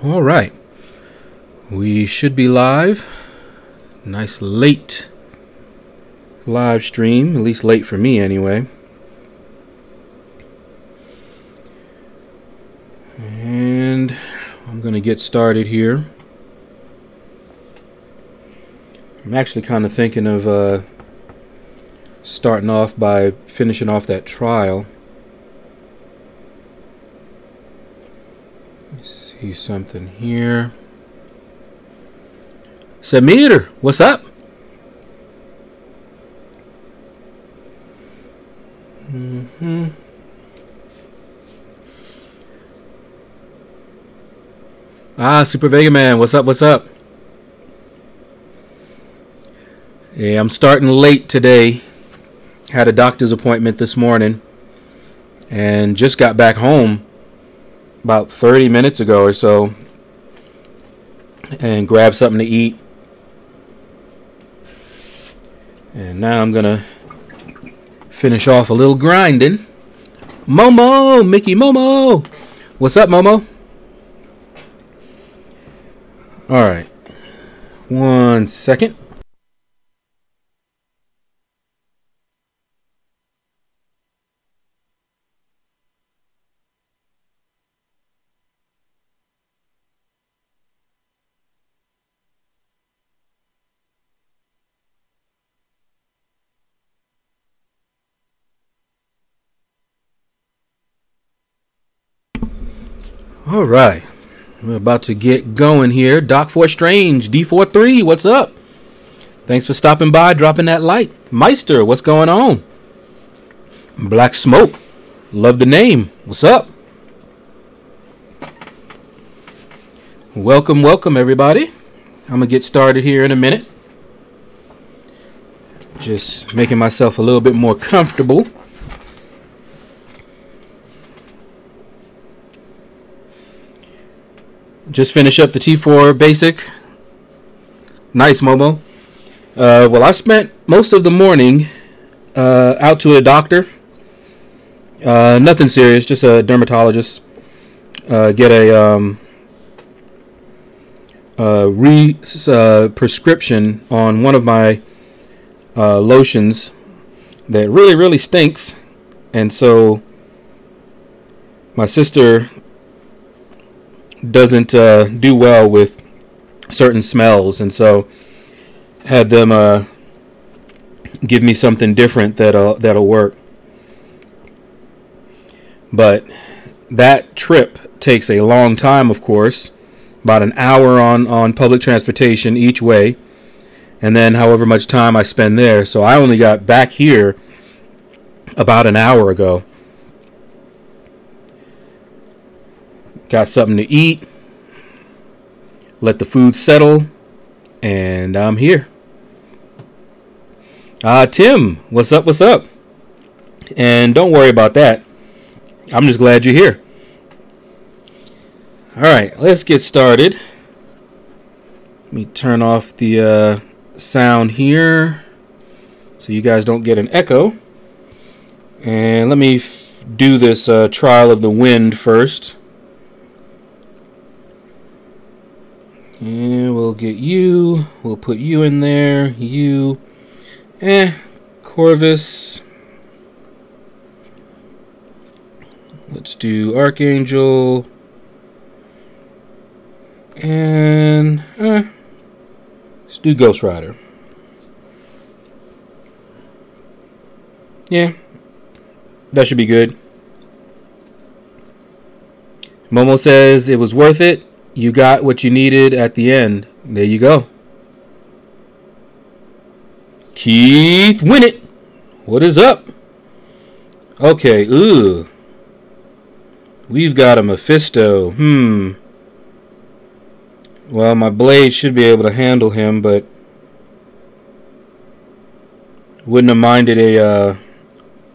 All right. We should be live. Nice late live stream, at least late for me anyway. And I'm going to get started here. I'm actually kind of thinking of starting off by finishing off that trial. Let's see something here. Samir, what's up? Super Vega Man, what's up, what's up? Yeah, I'm starting late today. Had a doctor's appointment this morning and just got back home about 30 minutes ago or so and grabbed something to eat. And now I'm gonna finish off a little grinding. Momo, Mickey Momo, what's up, Momo? All right, 1 second. All right, we're about to get going here. Doc4 Strange, D43, what's up? Thanks for stopping by, dropping that like. Meister, what's going on? Black Smoke, love the name. What's up? Welcome, welcome, everybody. I'm going to get started here in a minute. Just making myself a little bit more comfortable. Just finish up the T4 basic. Nice, Momo. Well, I spent most of the morning out to a doctor. Nothing serious, just a dermatologist. Get a prescription on one of my lotions that really stinks. And so my sister doesn't do well with certain smells, and so had them give me something different that'll work. But that trip takes a long time, of course, about an hour on public transportation each way, and then however much time I spend there. So I only got back here about an hour ago. Got something to eat, let the food settle, and I'm here. Tim, what's up, what's up? And don't worry about that. I'm just glad you're here. All right, let's get started. Let me turn off the sound here so you guys don't get an echo. And let me do this trial of the wind first. And we'll get you. We'll put you in there. You. Corvus. Let's do Archangel. And let's do Ghost Rider. Yeah. That should be good. Momo says it was worth it. You got what you needed at the end. There you go. Keith Winnett, what is up? Okay, we've got a Mephisto. Well, my blade should be able to handle him, but wouldn't have minded a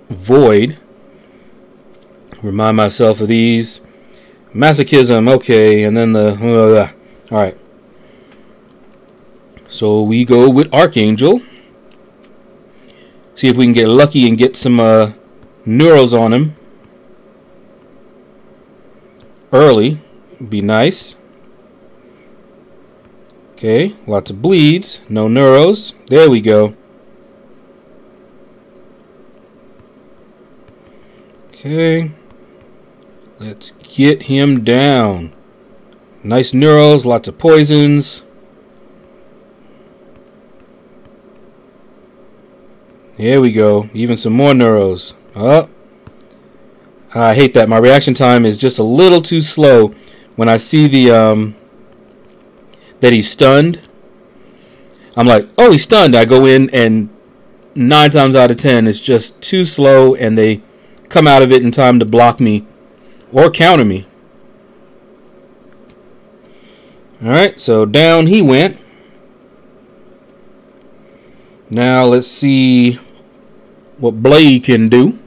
void. Remind myself of these. Masochism, okay, and then the all right. So we go with Archangel. See if we can get lucky and get some neurals on him early. Be nice. Okay, lots of bleeds, no neuros. There we go. Okay, let's get him down. Nice neuros, lots of poisons. There we go, even some more neuros. Oh, I hate that. My reaction time is just a little too slow when I see the that he's stunned. I'm like, oh, he's stunned. I go in, and 9 times out of 10 it's just too slow, and they come out of it in time to block me or counter me. Alright, so down he went. Now let's see what Blade can do.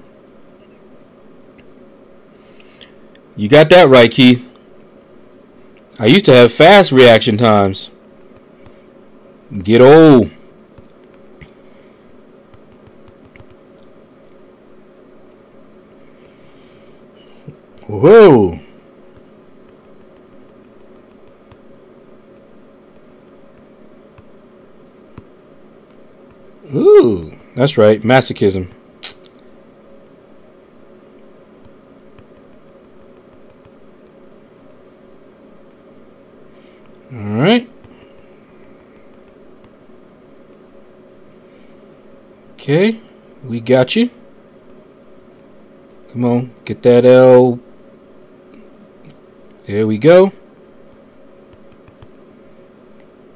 You got that right, Keith. I used to have fast reaction times. Get old. Whoa. Ooh, that's right, masochism. All right. Okay, we got you. Come on, get that L. There we go.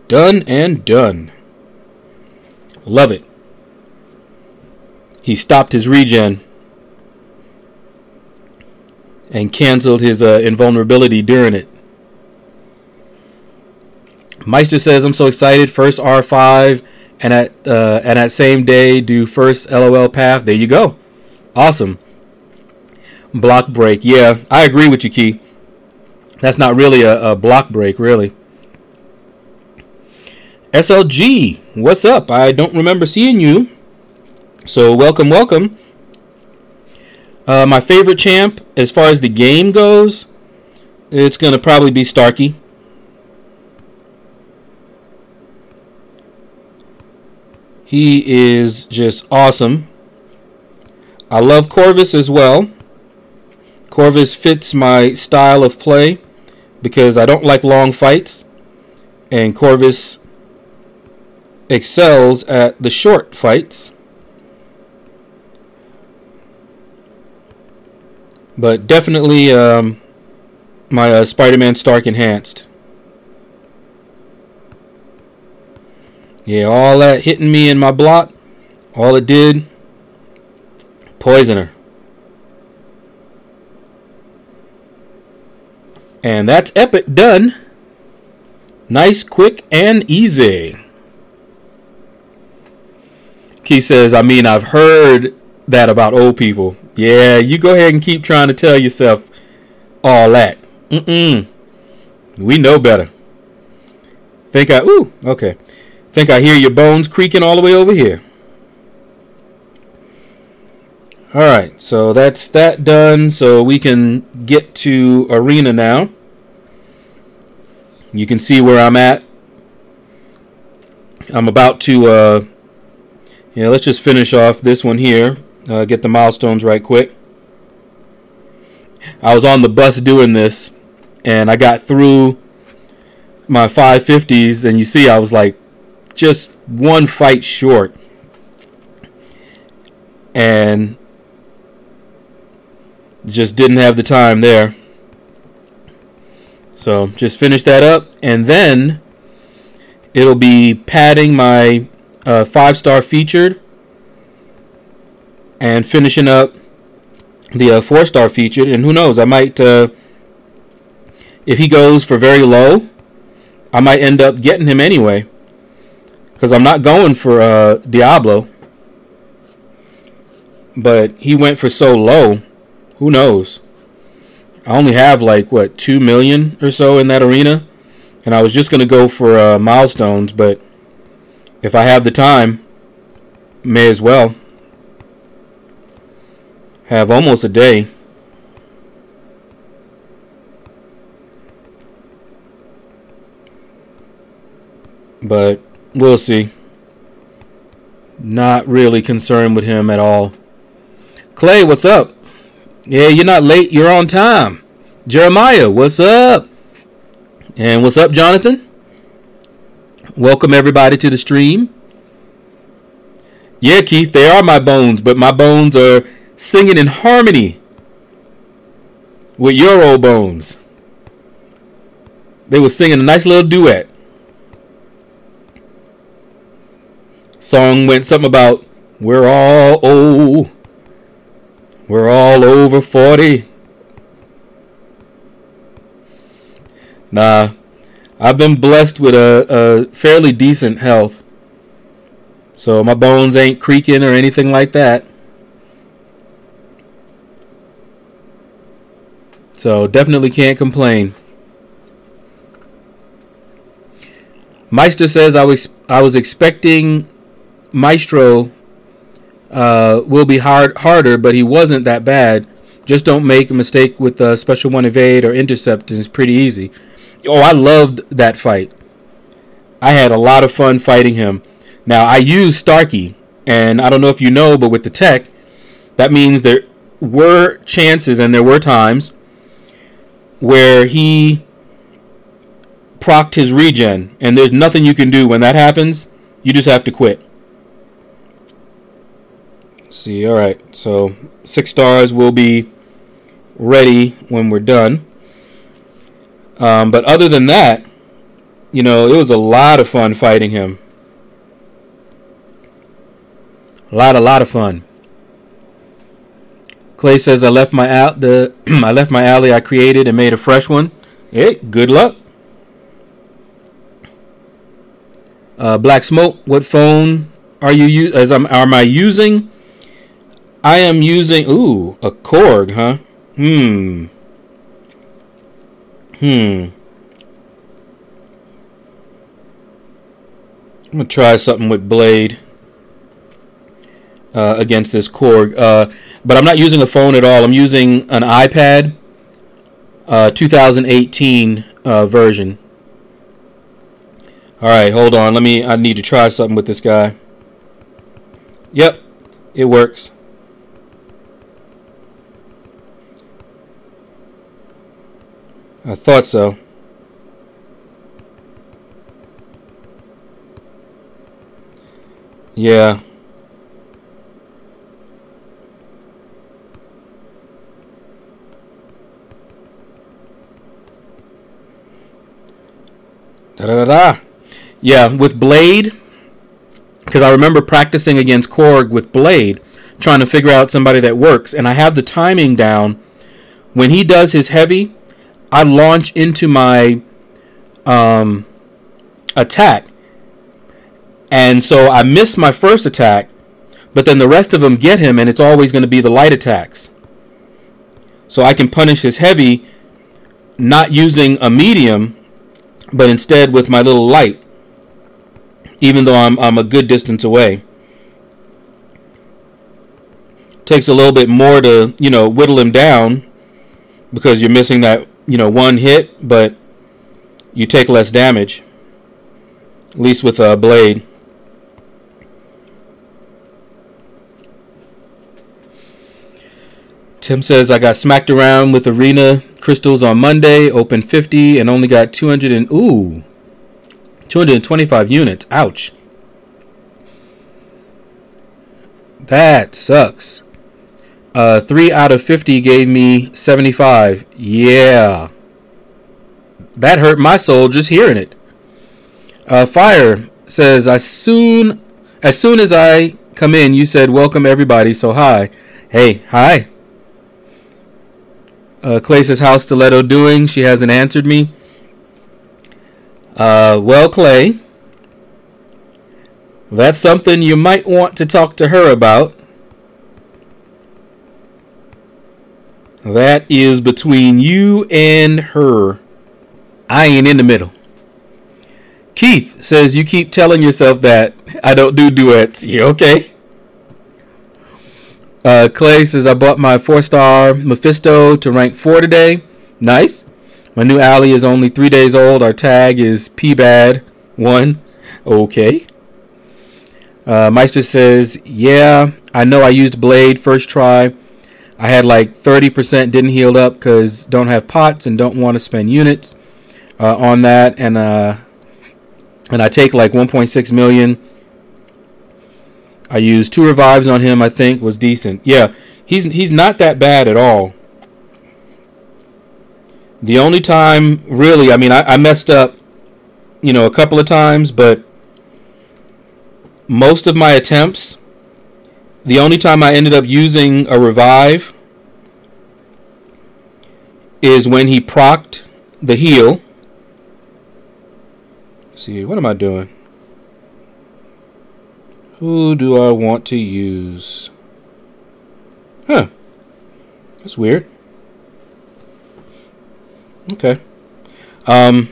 Done and done. Love it. He stopped his regen and canceled his invulnerability during it. Meister says, I'm so excited. First R5 and at that same day do first LOL path. There you go. Awesome. Block break. Yeah, I agree with you, Key. That's not really a block break, really. SLG, what's up? I don't remember seeing you. So welcome, welcome. My favorite champ, as far as the game goes, it's going to probably be Starkey. He is just awesome. I love Corvus as well. Corvus fits my style of play because I don't like long fights, and Corvus excels at the short fights. But definitely my Spider-Man Stark enhanced. Yeah, all that hitting me in my block, all it did, Poisoner. And that's epic done. Nice, quick, and easy. Key says, I mean, I've heard that about old people. Yeah, you go ahead and keep trying to tell yourself all that. We know better. Okay. Think I hear your bones creaking all the way over here. Alright, so that's that done. So we can get to Arena now. You can see where I'm at. I'm about to, let's just finish off this one here. Get the milestones right quick. I was on the bus doing this, and I got through my 550s, and you see I was like just one fight short. And just didn't have the time there. So just finish that up, and then it'll be padding my 5-star featured and finishing up the 4-star featured. And who knows, I might if he goes for very low, I might end up getting him anyway, because I'm not going for Diablo. But he went for so low, who knows? I only have like, what, 2 million or so in that arena, and I was just going to go for milestones, but if I have the time, may as well. Have almost a day. but we'll see. Not really concerned with him at all. Clay, what's up? Yeah, you're not late. You're on time. Jeremiah, what's up? And what's up, Jonathan? Welcome everybody to the stream. Yeah, Keith, they are my bones, but my bones are singing in harmony with your old bones. They were singing a nice little duet. Song went something about, we're all old. We're all over 40. Nah, I've been blessed with a fairly decent health. So my bones ain't creaking or anything like that. So definitely can't complain. Meister says I was expecting Maestro will be harder, but he wasn't that bad. Just don't make a mistake with the special one evade or intercept, and it's pretty easy. Oh, I loved that fight. I had a lot of fun fighting him. Now, I used Starkey, and I don't know if you know, but with the tech, that means there were chances and there were times where he procced his regen, and there's nothing you can do when that happens. You just have to quit. See, all right, so 6 stars will be ready when we're done. But other than that, you know, it was a lot of fun fighting him. A lot of fun. Clay says I left my alley I created and made a fresh one. Hey, good luck. Black Smoke, what phone are you am I using? I am using a Korg, huh? I'm gonna try something with Blade against this Korg, but I'm not using a phone at all. I'm using an iPad, 2018 version. All right, hold on. I need to try something with this guy. Yep, it works. I thought so. Yeah. Yeah, with Blade, because I remember practicing against Korg with Blade, trying to figure out somebody that works, and I have the timing down. When he does his heavy, I launch into my attack, and so I miss my first attack, but then the rest of them get him, and it's always going to be the light attacks. So I can punish his heavy, not using a medium, but instead with my little light, even though I'm a good distance away. Takes a little bit more to, whittle him down, because you're missing that, one hit, but you take less damage, at least with a Blade. Tim says, I got smacked around with arena crystals on Monday, opened 50, and only got 225 units. Ouch. That sucks. 3 out of 50 gave me 75. Yeah. That hurt my soul just hearing it. Fire says, as soon as I come in, you said, welcome everybody, so hi. Hey, hi. Clay says, how's Stiletto doing? She hasn't answered me. Well, Clay, that's something you might want to talk to her about. That is between you and her. I ain't in the middle. Keith says, you keep telling yourself that I don't do duets. You okay? Clay says, I bought my 4-star Mephisto to rank 4 today. Nice. My new alley is only 3 days old. Our tag is PBAD1. Okay. Meister says, yeah, I know I used Blade first try. I had like 30% didn't heal up because don't have pots and don't want to spend units on that. And I take like 1.6 million. I used 2 revives on him, I think, was decent. Yeah, he's not that bad at all. The only time, really, I mean, I messed up, you know, a couple of times, but most of my attempts, the only time I ended up using a revive is when he procced the heal. Let's see, what am I doing? Who do I want to use? Huh. That's weird. Okay. When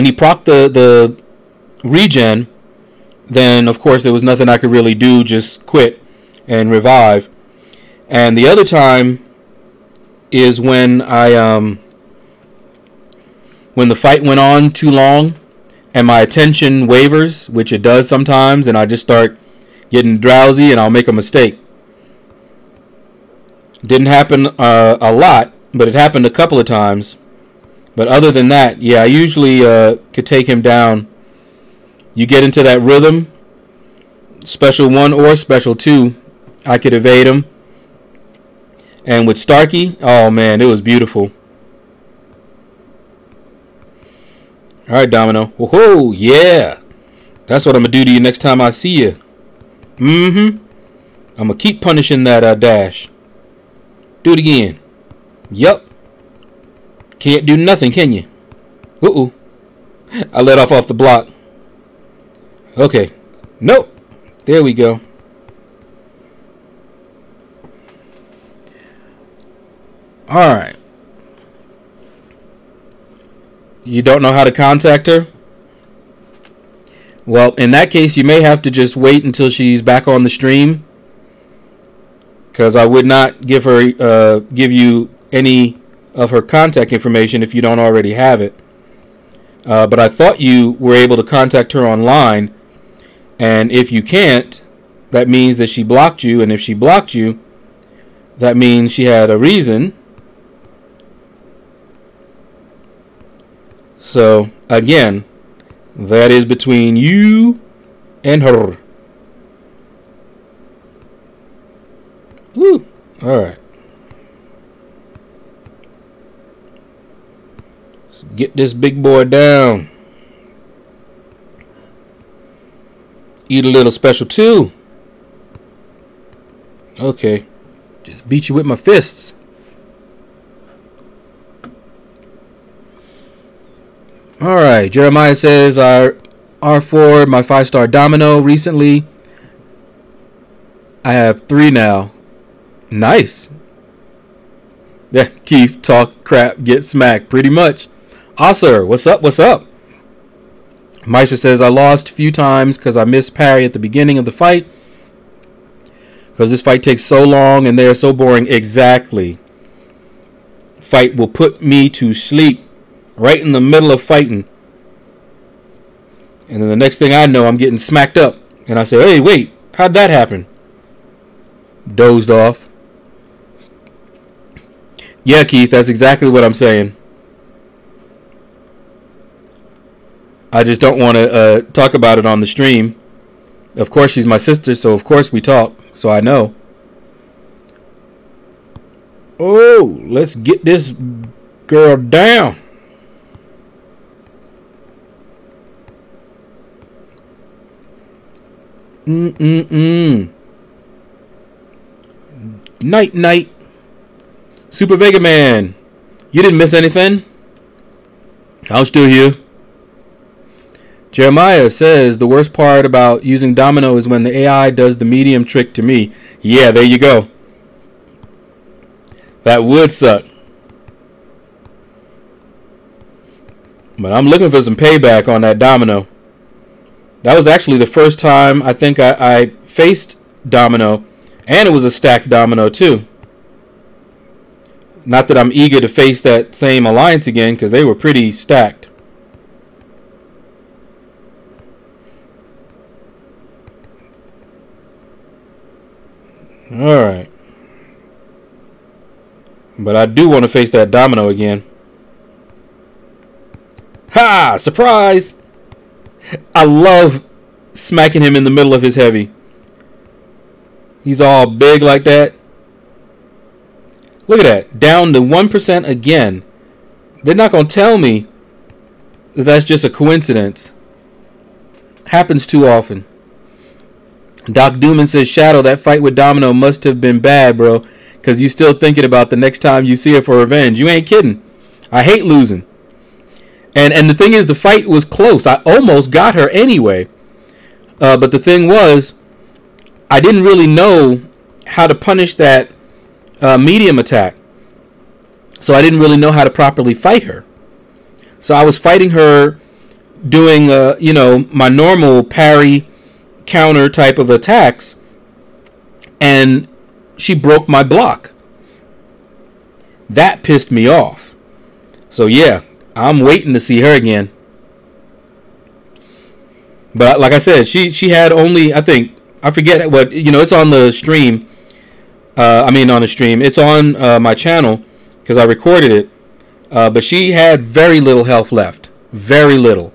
he procced the regen, then of course there was nothing I could really do, just quit and revive. And the other time is when when the fight went on too long and my attention wavers, which it does sometimes, and I just start getting drowsy and I'll make a mistake. Didn't happen a lot, but it happened a couple of times. But other than that, yeah, I usually could take him down. You get into that rhythm, special 1 or special 2, I could evade him. And with Starkey, oh man, it was beautiful. Alright, Domino. Whoa, yeah. That's what I'm going to do to you next time I see you. I'm going to keep punishing that dash. Do it again. Yup. Can't do nothing, can you? Uh-oh. I let off the block. Okay. Nope. There we go. Alright. You don't know how to contact her? Well, in that case, you may have to just wait until she's back on the stream. Because I would not give her, give you any of her contact information if you don't already have it. But I thought you were able to contact her online. And if you can't, that means that she blocked you. And if she blocked you, that means she had a reason. So, again, that is between you and her. Woo! Alright. Let's get this big boy down. Eat a little special too. Okay. Just beat you with my fists. Alright, Jeremiah says R4, my 5-star domino recently. I have 3 now. Nice. Yeah, Keith, talk crap, get smacked, pretty much. Osir, what's up, what's up? Meister says, I lost a few times because I missed parry at the beginning of the fight. Because this fight takes so long and they're so boring. Exactly. Fight will put me to sleep. Right in the middle of fighting. And then the next thing I know, I'm getting smacked up. And I say, hey, wait, how'd that happen? Dozed off. Yeah, Keith, that's exactly what I'm saying. I just don't want to talk about it on the stream. Of course, she's my sister, so of course we talk. So I know. Oh, let's get this girl down. Night, night. Super Vega Man. You didn't miss anything? I'm still here. Jeremiah says the worst part about using domino is when the AI does the medium trick to me. Yeah, there you go. That would suck. But I'm looking for some payback on that domino. That was actually the first time I think I faced domino. And it was a stacked domino too. Not that I'm eager to face that same alliance again, because they were pretty stacked. All right. But I do want to face that Domino again. Ha! Surprise! I love smacking him in the middle of his heavy. He's all big like that. Look at that. Down to 1% again. They're not going to tell me that that's just a coincidence. Happens too often. Doc Dooman says, Shadow, that fight with Domino must have been bad, bro. Because you still thinking about the next time you see her for revenge. You ain't kidding. I hate losing. And the thing is, the fight was close. I almost got her anyway. But the thing was, I didn't really know how to punish that medium attack. So I didn't really know how to properly fight her. So I was fighting her doing, my normal parry counter type of attacks. And she broke my block. That pissed me off. So yeah, I'm waiting to see her again. But like I said, she had only, I forget what, it's on the stream. On the stream. It's on my channel because I recorded it. But she had very little health left. Very little.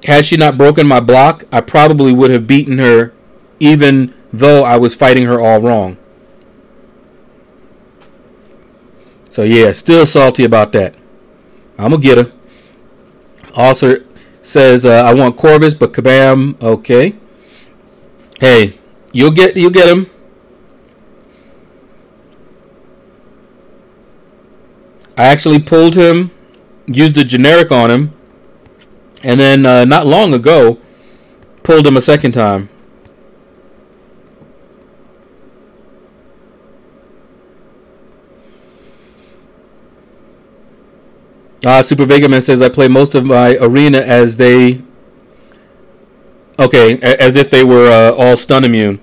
Had she not broken my block, I probably would have beaten her even though I was fighting her all wrong. So yeah, still salty about that. I'm going to get her. Also says, I want Corvus, but Kabam, okay. Hey, you'll get him. I actually pulled him, used a generic on him, and then not long ago, pulled him a second time. Super Vega Man says, I play most of my arena as if they were all stun immune.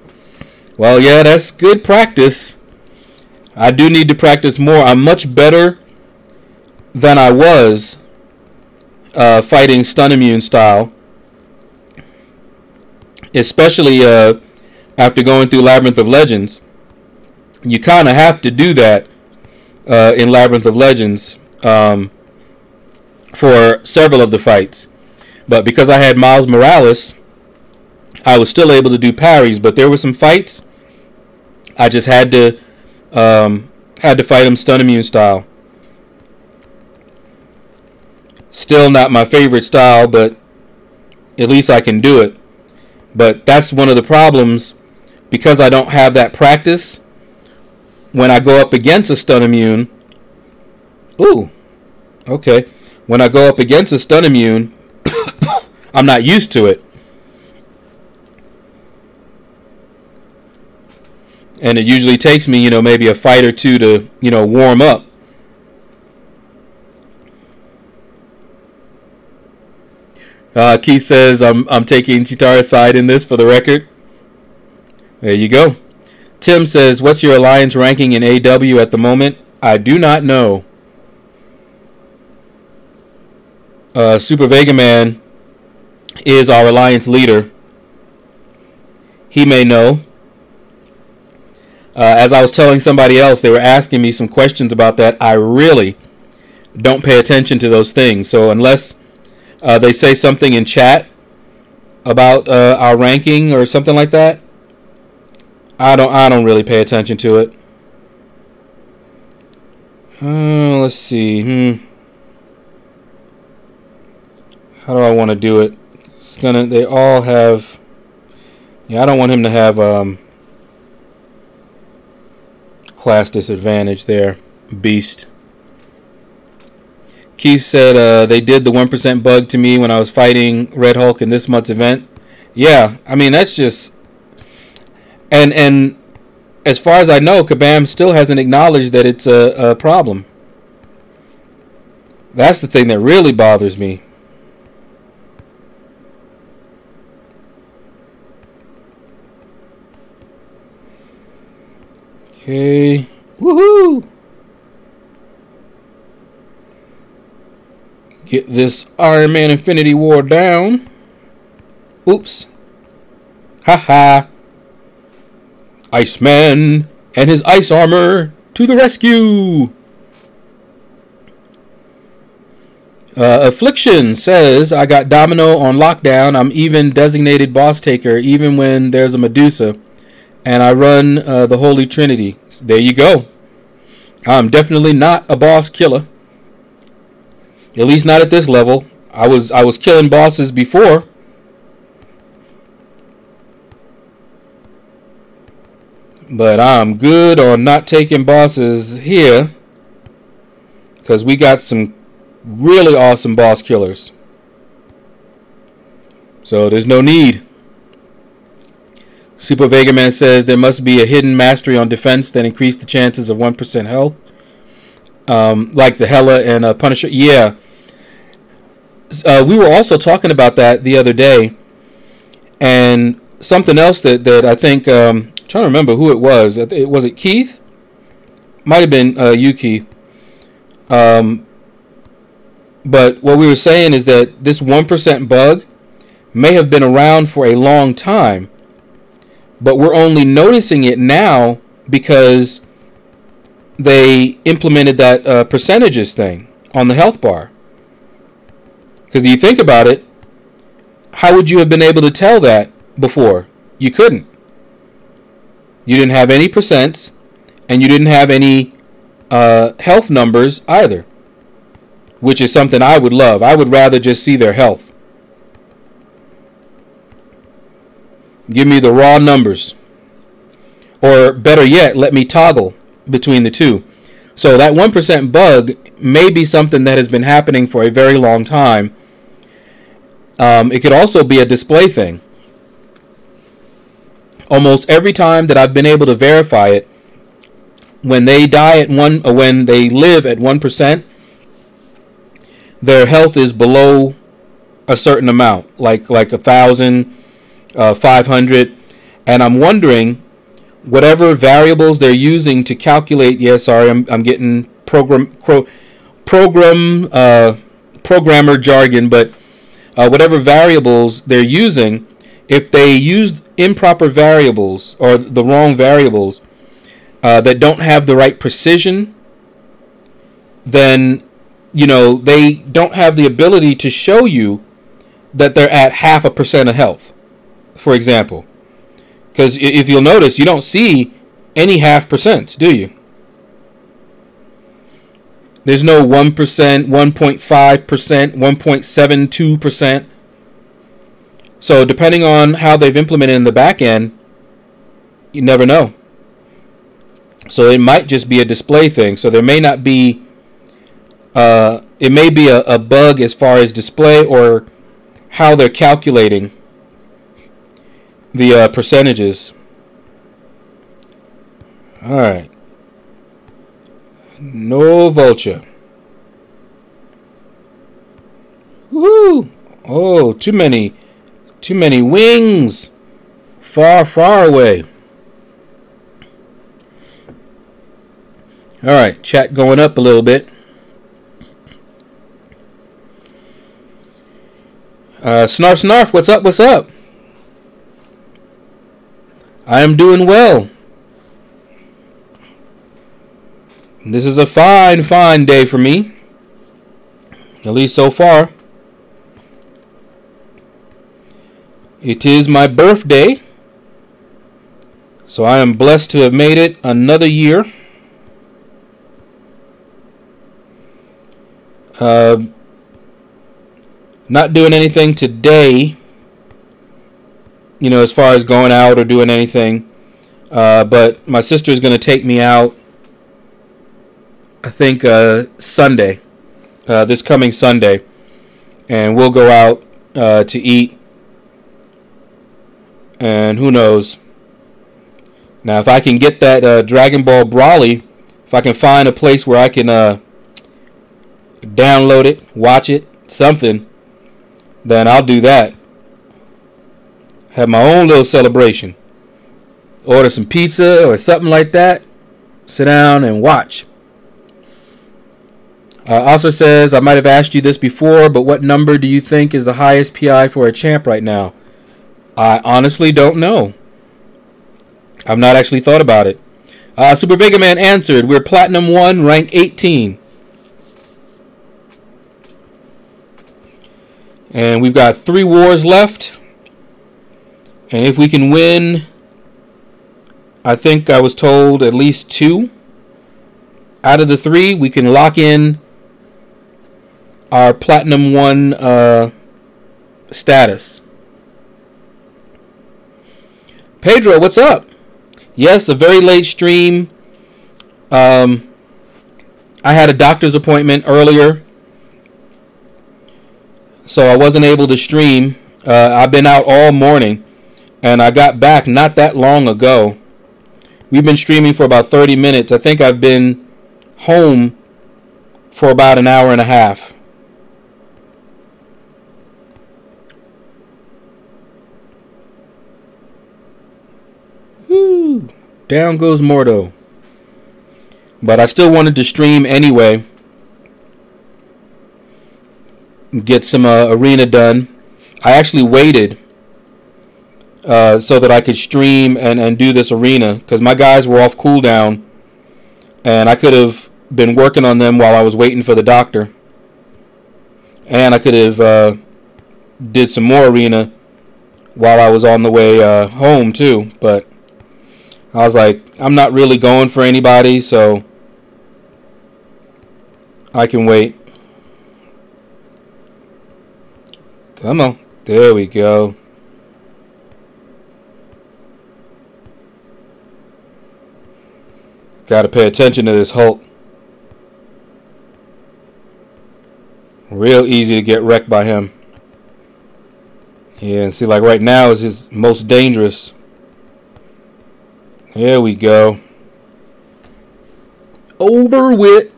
Well, yeah, that's good practice. I do need to practice more. I'm much better than I was fighting stun immune style. Especially after going through Labyrinth of Legends. You kind of have to do that in Labyrinth of Legends. For several of the fights. But because I had Miles Morales, I was still able to do parries. But there were some fights I just had to fight him stun immune style. Still not my favorite style, but at least I can do it. But that's one of the problems, because I don't have that practice. When I go up against a stun immune, okay. When I go up against a stun immune, I'm not used to it. And it usually takes me, maybe a fight or two to, warm up. Keith says, I'm taking Chitara's side in this for the record. There you go. Tim says, what's your alliance ranking in AW at the moment? I do not know. Super Vega Man is our alliance leader. He may know. As I was telling somebody else, they were asking me some questions about that. I really don't pay attention to those things. So unless they say something in chat about our ranking or something like that, I don't really pay attention to it. Let's see. How do I want to do it? They all have. Yeah, I don't want him to have class disadvantage there. Beast. Keith said they did the 1% bug to me when I was fighting Red Hulk in this month's event. Yeah, that's just. And as far as I know, Kabam still hasn't acknowledged that it's a problem. That's the thing that really bothers me. Okay. Woohoo! Get this Iron Man Infinity War down. Oops. Haha. Iceman and his ice armor to the rescue. Affliction says, I got Domino on lockdown. I'm even designated boss taker, even when there's a Medusa. And I run the Holy Trinity. There you go. I'm definitely not a boss killer. At least not at this level. I was killing bosses before. But I'm good on not taking bosses here. Because we got some really awesome boss killers. So there's no need. Super Vega Man says there must be a hidden mastery on defense that increase the chances of 1% health. Like the Hela and Punisher. Yeah. We were also talking about that the other day. And something else that I think... trying to remember who it was. Was it Keith? Might have been you, Keith. But what we were saying is that this 1% bug may have been around for a long time, but we're only noticing it now because they implemented that percentages thing on the health bar. Because if you think about it, how would you have been able to tell that before? You couldn't. You didn't have any percents, and you didn't have any health numbers either, which is something I would love. I would rather just see their health. Give me the raw numbers. Or better yet, let me toggle between the two. So that 1% bug may be something that has been happening for a very long time. It could also be a display thing. Almost every time that I've been able to verify it, when they die at when they live at 1%, their health is below a certain amount, like 1,000, 500, and I'm wondering whatever variables they're using to calculate. Yeah, sorry, I'm getting programmer jargon, but whatever variables they're using, if they use improper variables or the wrong variables that don't have the right precision, then they don't have the ability to show you that they're at 0.5% of health, for example. Because if you'll notice, you don't see any 0.5%, do you? There's no 1%, 1.5%, 1.72%. So depending on how they've implemented in the back end, you never know. So it might just be a display thing. So there may not be, it may be a bug as far as display or how they're calculating the percentages. All right. No vulture. Woo! Oh, too many wings. Far, far away. All right, chat going up a little bit. Snarf, snarf, what's up, what's up? I am doing well. This is a fine, fine day for me. At least so far. It is my birthday. So I am blessed to have made it another year. Not doing anything today, as far as going out or doing anything. But my sister is going to take me out, I think, Sunday, this coming Sunday. And we'll go out to eat. And who knows. Now, if I can get that Dragon Ball Brawly, if I can find a place where I can download it, watch it, something, then I'll do that. Have my own little celebration. Order some pizza or something like that. Sit down and watch. Also says, I might have asked you this before, but what number do you think is the highest PI for a champ right now? I honestly don't know. I've not actually thought about it. Super Vega Man answered, we're Platinum 1, rank 18. And we've got 3 wars left. And if we can win, I think I was told at least 2 out of the 3, we can lock in our Platinum 1 status. Pedro, what's up? Yes, a very late stream. I had a doctor's appointment earlier, so I wasn't able to stream. I've been out all morning, and I got back not that long ago. We've been streaming for about 30 minutes. I think I've been home for about an hour and a half. Woo! Down goes Mordo. But I still wanted to stream anyway. Get some arena done. I actually waited so that I could stream and do this arena, because my guys were off cooldown, and I could have been working on them while I was waiting for the doctor, and I could have did some more arena while I was on the way home too. But I was like, I'm not really going for anybody, so I can wait. Come on. There we go. Got to pay attention to this Hulk. Real easy to get wrecked by him. Yeah, and see, like right now is his most dangerous. There we go. Over with.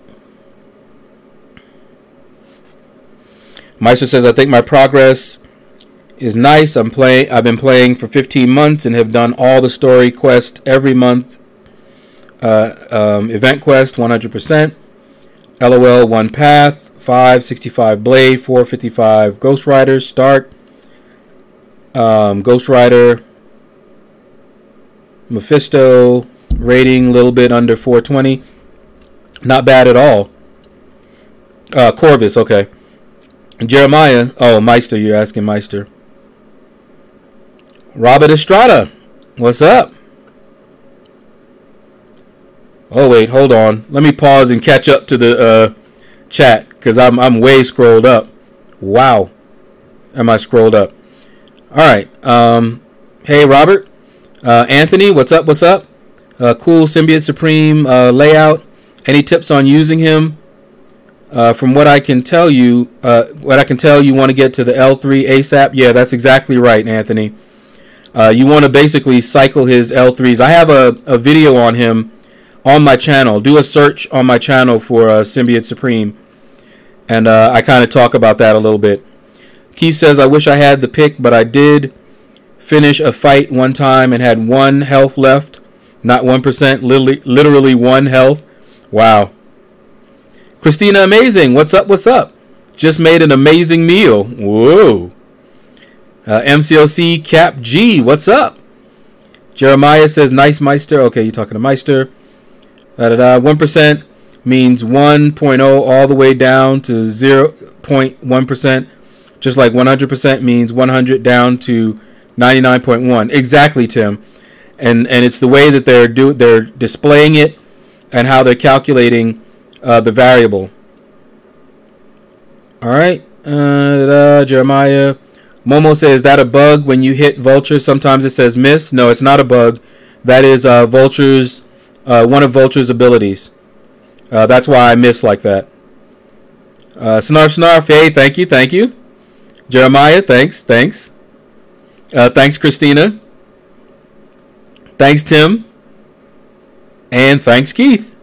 Meister says, I think my progress is nice. I've been playing for 15 months and have done all the story quests every month. Event quest 100%. LOL 1 path, 565 blade, 455 Ghost Rider start. Ghost Rider Mephisto rating a little bit under 420. Not bad at all. Corvus, okay. Jeremiah, oh, Meister, you're asking Meister. Robert Estrada, what's up? Oh wait, hold on. Let me pause and catch up to the chat, because I'm way scrolled up. Wow, am I scrolled up? All right. Hey Robert, Anthony, what's up? What's up? Cool Symbiote Supreme layout. Any tips on using him? From what I can tell you, you want to get to the L3 ASAP. Yeah, that's exactly right, Anthony. You want to basically cycle his L3s. I have a video on him on my channel. Do a search on my channel for Symbiote Supreme, and I kind of talk about that a little bit. Keith says, I wish I had the pick, but I did finish a fight one time and had 1 health left. Not 1%, literally 1 health. Wow. Christina Amazing, what's up? What's up? Just made an amazing meal. Whoa. MCLC Cap G, what's up? Jeremiah says, nice Meister. Okay, you're talking to Meister. 1% means 1.0 all the way down to 0.1%. Just like 100% means 100 down to 99.1. Exactly, Tim. And it's the way that they're displaying it and how they're calculating the variable. All right. Jeremiah. Momo says, is that a bug when you hit Vulture? Sometimes it says miss. No, it's not a bug. That is Vulture's one of Vulture's abilities. That's why I miss like that. Snarf. Hey, thank you. Jeremiah, thanks. Thanks, Christina. Thanks, Tim. And thanks, Keith.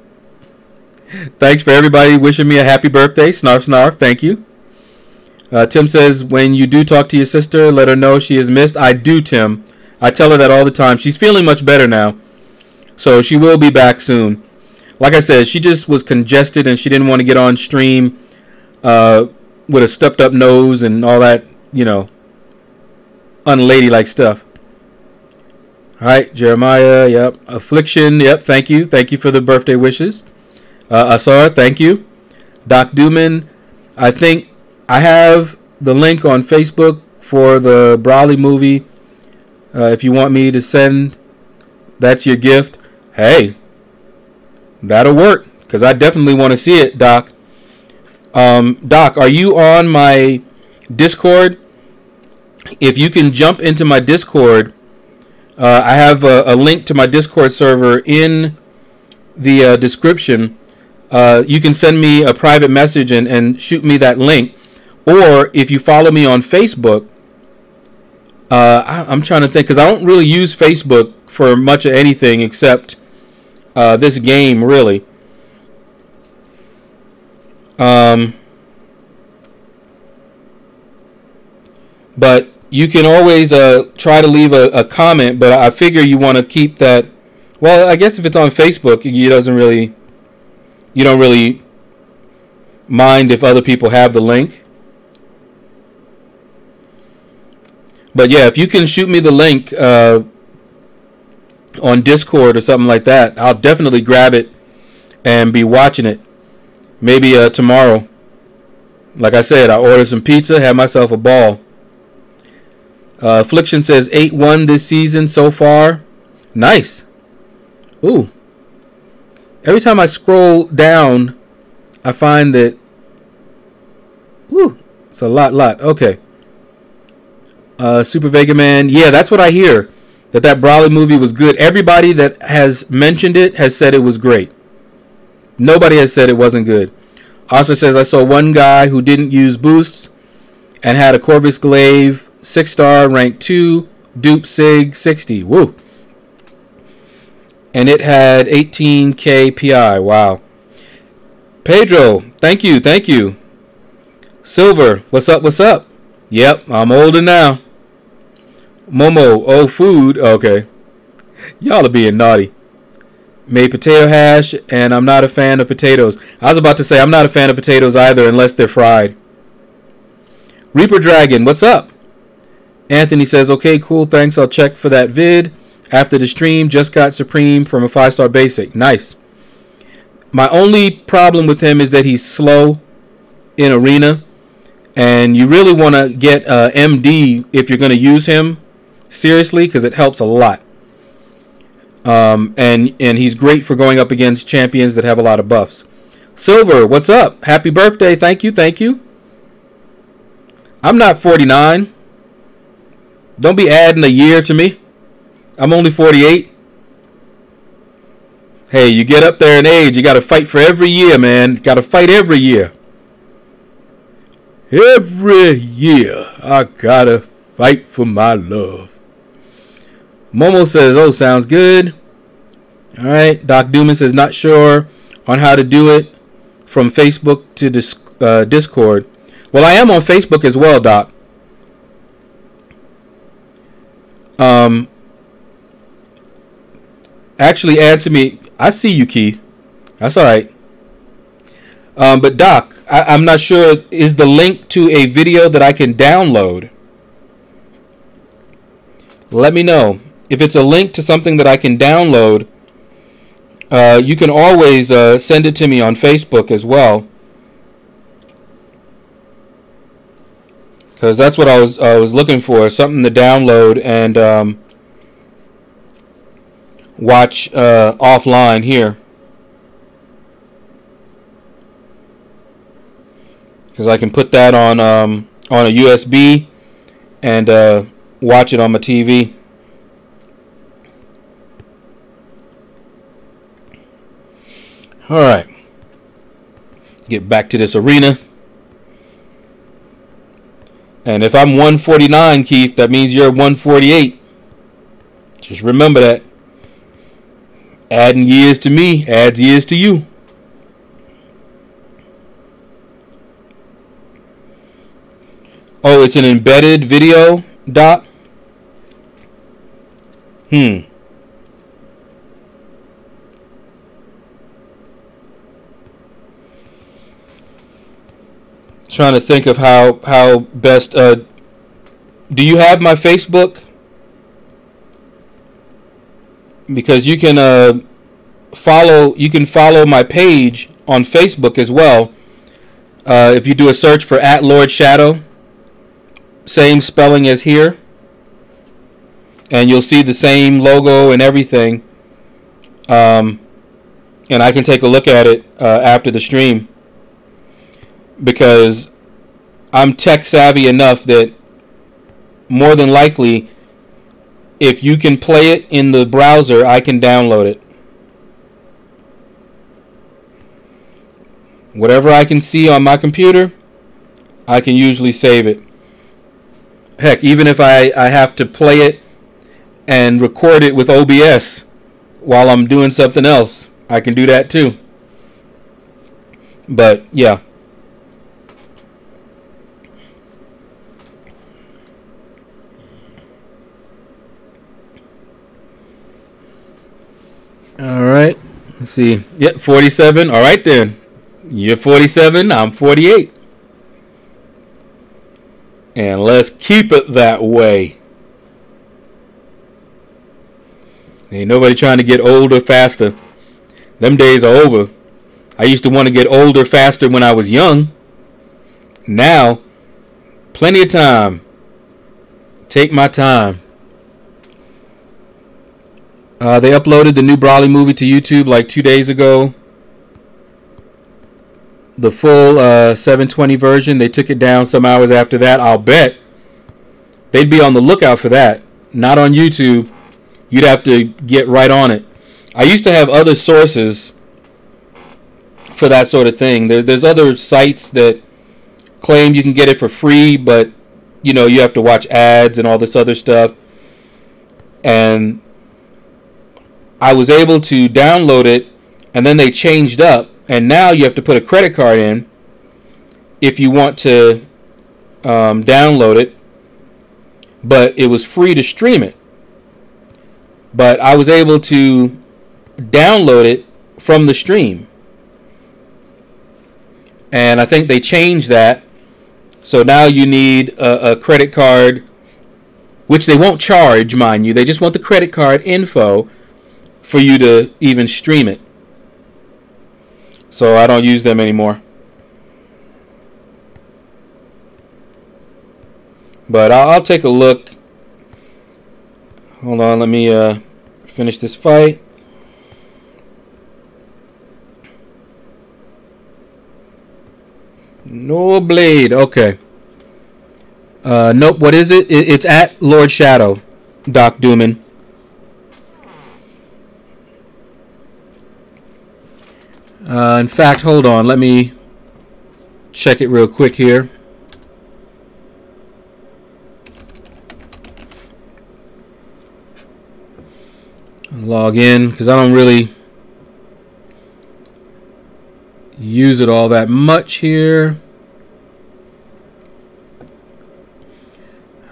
Thanks for everybody wishing me a happy birthday. Snarf. Thank you. Tim says, when you do talk to your sister, let her know she is missed. I do, Tim. I tell her that all the time. She's feeling much better now, so she will be back soon. Like I said, she just was congested and she didn't want to get on stream with a stepped up nose and all that, unladylike stuff. All right, Jeremiah. Yep. Affliction. Yep. Thank you. Thank you for the birthday wishes. Asar. Thank you. Doc Dooman. I think I have the link on Facebook for the Brawley movie. If you want me to send, that's your gift. Hey, that'll work because I definitely want to see it, Doc. Doc, are you on my Discord? If you can jump into my Discord, I have a link to my Discord server in the description. You can send me a private message and shoot me that link. Or if you follow me on Facebook, I'm trying to think because I don't really use Facebook for much of anything except this game, really. But you can always try to leave a comment, but I figure you want to keep that. Well, I guess if it's on Facebook, you don't really mind if other people have the link. But yeah, if you can shoot me the link on Discord or something like that, I'll definitely grab it and be watching it. Maybe tomorrow. Like I said, I ordered some pizza, had myself a ball. Affliction says 8-1 this season so far. Nice. Ooh. Every time I scroll down, I find that. Ooh, it's a lot. Okay. Super Vega Man. Yeah, that's what I hear. That Brawley movie was good. Everybody that has mentioned it has said it was great. Nobody has said it wasn't good. Oscar says I saw one guy who didn't use boosts and had a Corvus Glaive 6-star, rank 2, dupe Sig 60. Woo. And it had 18k PI. Wow. Pedro, thank you. Silver, what's up? Yep, I'm older now. Momo, oh, food. Okay. Y'all are being naughty. Made potato hash, and I'm not a fan of potatoes. I was about to say I'm not a fan of potatoes either unless they're fried. Reaper Dragon, what's up? Anthony says, okay, cool, thanks. I'll check for that vid. After the stream, just got Supreme from a 5-star basic. Nice. My only problem with him is that he's slow in arena. And you really want to get MD if you're going to use him seriously, because it helps a lot. And he's great for going up against champions that have a lot of buffs. Silver, what's up? Happy birthday. Thank you. I'm not 49. Don't be adding a year to me. I'm only 48. Hey, you get up there in age, you got to fight for every year, man. Got to fight every year. Every year, I got to fight for my love. Momo says, oh, sounds good. All right. Doc Dooman says, not sure on how to do it from Facebook to Discord. Well, I am on Facebook as well, Doc. Actually add to me. I see you, Keith. That's all right. But Doc, I'm not sure. Is the link to a video that I can download? Let me know. If it's a link to something that I can download, you can always send it to me on Facebook as well. Because that's what I was looking for. Something to download and watch offline here. Because I can put that on a USB and watch it on my TV. All right. Get back to this arena. And if I'm 149, Keith, that means you're 148. Just remember that. Adding years to me adds years to you. Oh, it's an embedded video, Doc? Trying to think of how best. Do you have my Facebook? because you can follow my page on Facebook as well. If you do a search for @LordShadow, same spelling as here, and you'll see the same logo and everything. And I can take a look at it after the stream, because I'm tech savvy enough that more than likely, if you can play it in the browser, I can download it. Whatever I can see on my computer, I can usually save it. Heck, even if I have to play it and record it with OBS while I'm doing something else, I can do that too. But yeah. All right. Let's see. Yep, 47. All right then. You're 47. I'm 48. And let's keep it that way. Ain't nobody trying to get older faster. Them days are over. I used to want to get older faster when I was young. Now, plenty of time. Take my time. They uploaded the new Brawley movie to YouTube like 2 days ago. The full 720 version. They took it down some hours after that. I'll bet they'd be on the lookout for that. Not on YouTube. You'd have to get right on it. I used to have other sources for that sort of thing. There's other sites that claim you can get it for free, but you know, you have to watch ads and all this other stuff. And I was able to download it, and then they changed up, and now you have to put a credit card in if you want to download it, but it was free to stream it. But I was able to download it from the stream, and I think they changed that, so now you need a credit card, which they won't charge, mind you. They just want the credit card info for you to even stream it. So I don't use them anymore. But I'll take a look. Hold on, let me finish this fight. No blade. Okay. Nope. What is it? It's @LordShadow, Doc Dooman. In fact, hold on. Let me check it real quick here. Log in, because I don't really use it all that much here.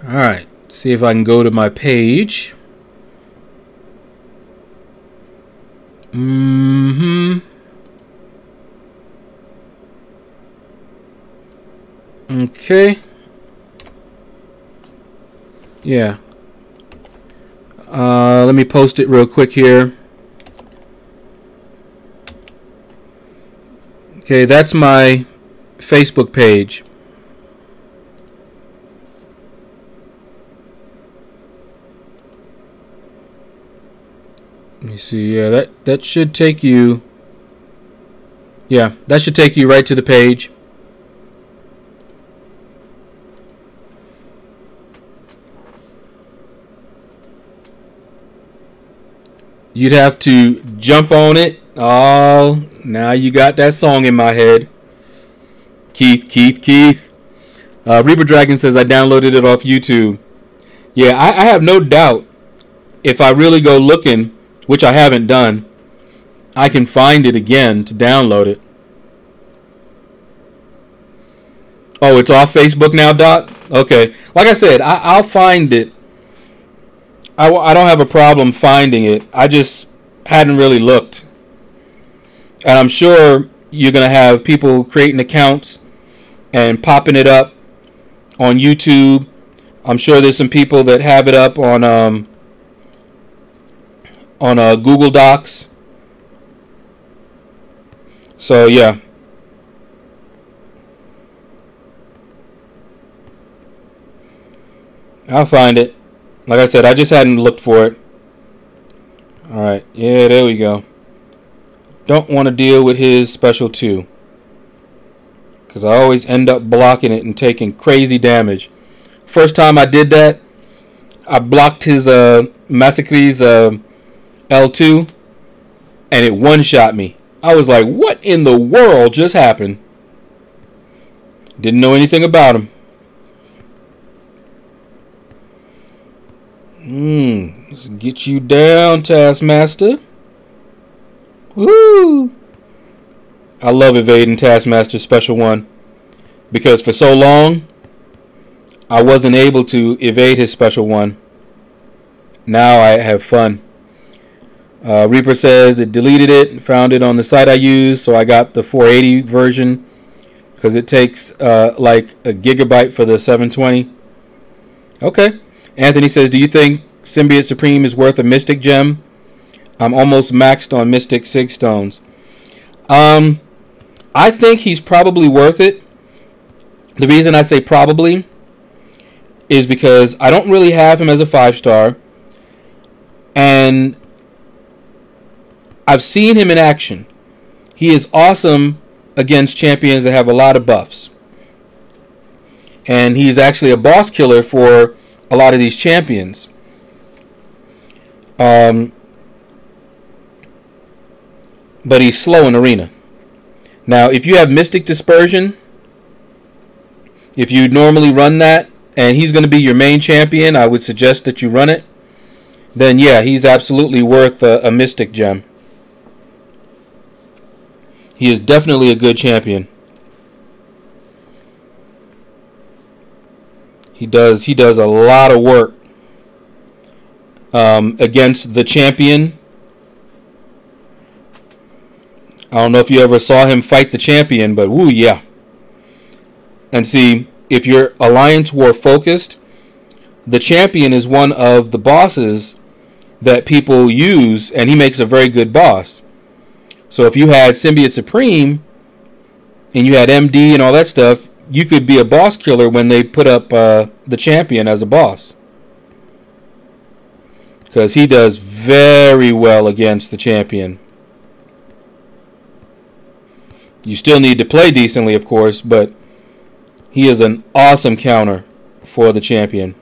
Alright, see if I can go to my page. Okay. Yeah. Let me post it real quick here. Okay, that's my Facebook page. Let me see. Yeah, that should take you. Yeah, that should take you right to the page. You'd have to jump on it. Oh, now you got that song in my head. Keith, Keith, Keith. Reaper Dragon says I downloaded it off YouTube. Yeah, I have no doubt if I really go looking, which I haven't done, I can find it again to download it. Oh, it's off Facebook now, Doc? Okay. Like I said, I'll find it. I don't have a problem finding it. I just hadn't really looked. And I'm sure you're going to have people creating accounts and popping it up on YouTube. I'm sure there's some people that have it up on on Google Docs. So yeah. I'll find it. Like I said, I just hadn't looked for it. Alright, yeah, there we go. Don't want to deal with his special 2. Because I always end up blocking it and taking crazy damage. First time I did that, I blocked his Massacre's L2, and it one-shot me. I was like, what in the world just happened? Didn't know anything about him. Let's get you down, Taskmaster. Woo! I love evading Taskmaster Special 1. Because for so long, I wasn't able to evade his Special 1. Now I have fun. Reaper says it deleted it, found it on the site I use, so I got the 480 version. Because it takes like a gigabyte for the 720. Okay. Anthony says, do you think Symbiote Supreme is worth a Mystic Gem? I'm almost maxed on Mystic Sig Stones. I think he's probably worth it. The reason I say probably is because I don't really have him as a 5-star. And I've seen him in action. He is awesome against champions that have a lot of buffs. And he's actually a boss killer for a lot of these champions. But he's slow in arena. Now, if you have Mystic Dispersion, if you normally run that, and he's going to be your main champion, I would suggest that you run it. Then yeah, he's absolutely worth a Mystic Gem. He is definitely a good champion. He does a lot of work against the champion. I don't know if you ever saw him fight the champion, but woo, yeah. And see, if you're Alliance War focused, the champion is one of the bosses that people use, and he makes a very good boss. So if you had Symbiote Supreme, and you had MD and all that stuff, you could be a boss killer when they put up the champion as a boss. Because he does very well against the champion. You still need to play decently, of course, but he is an awesome counter for the champion.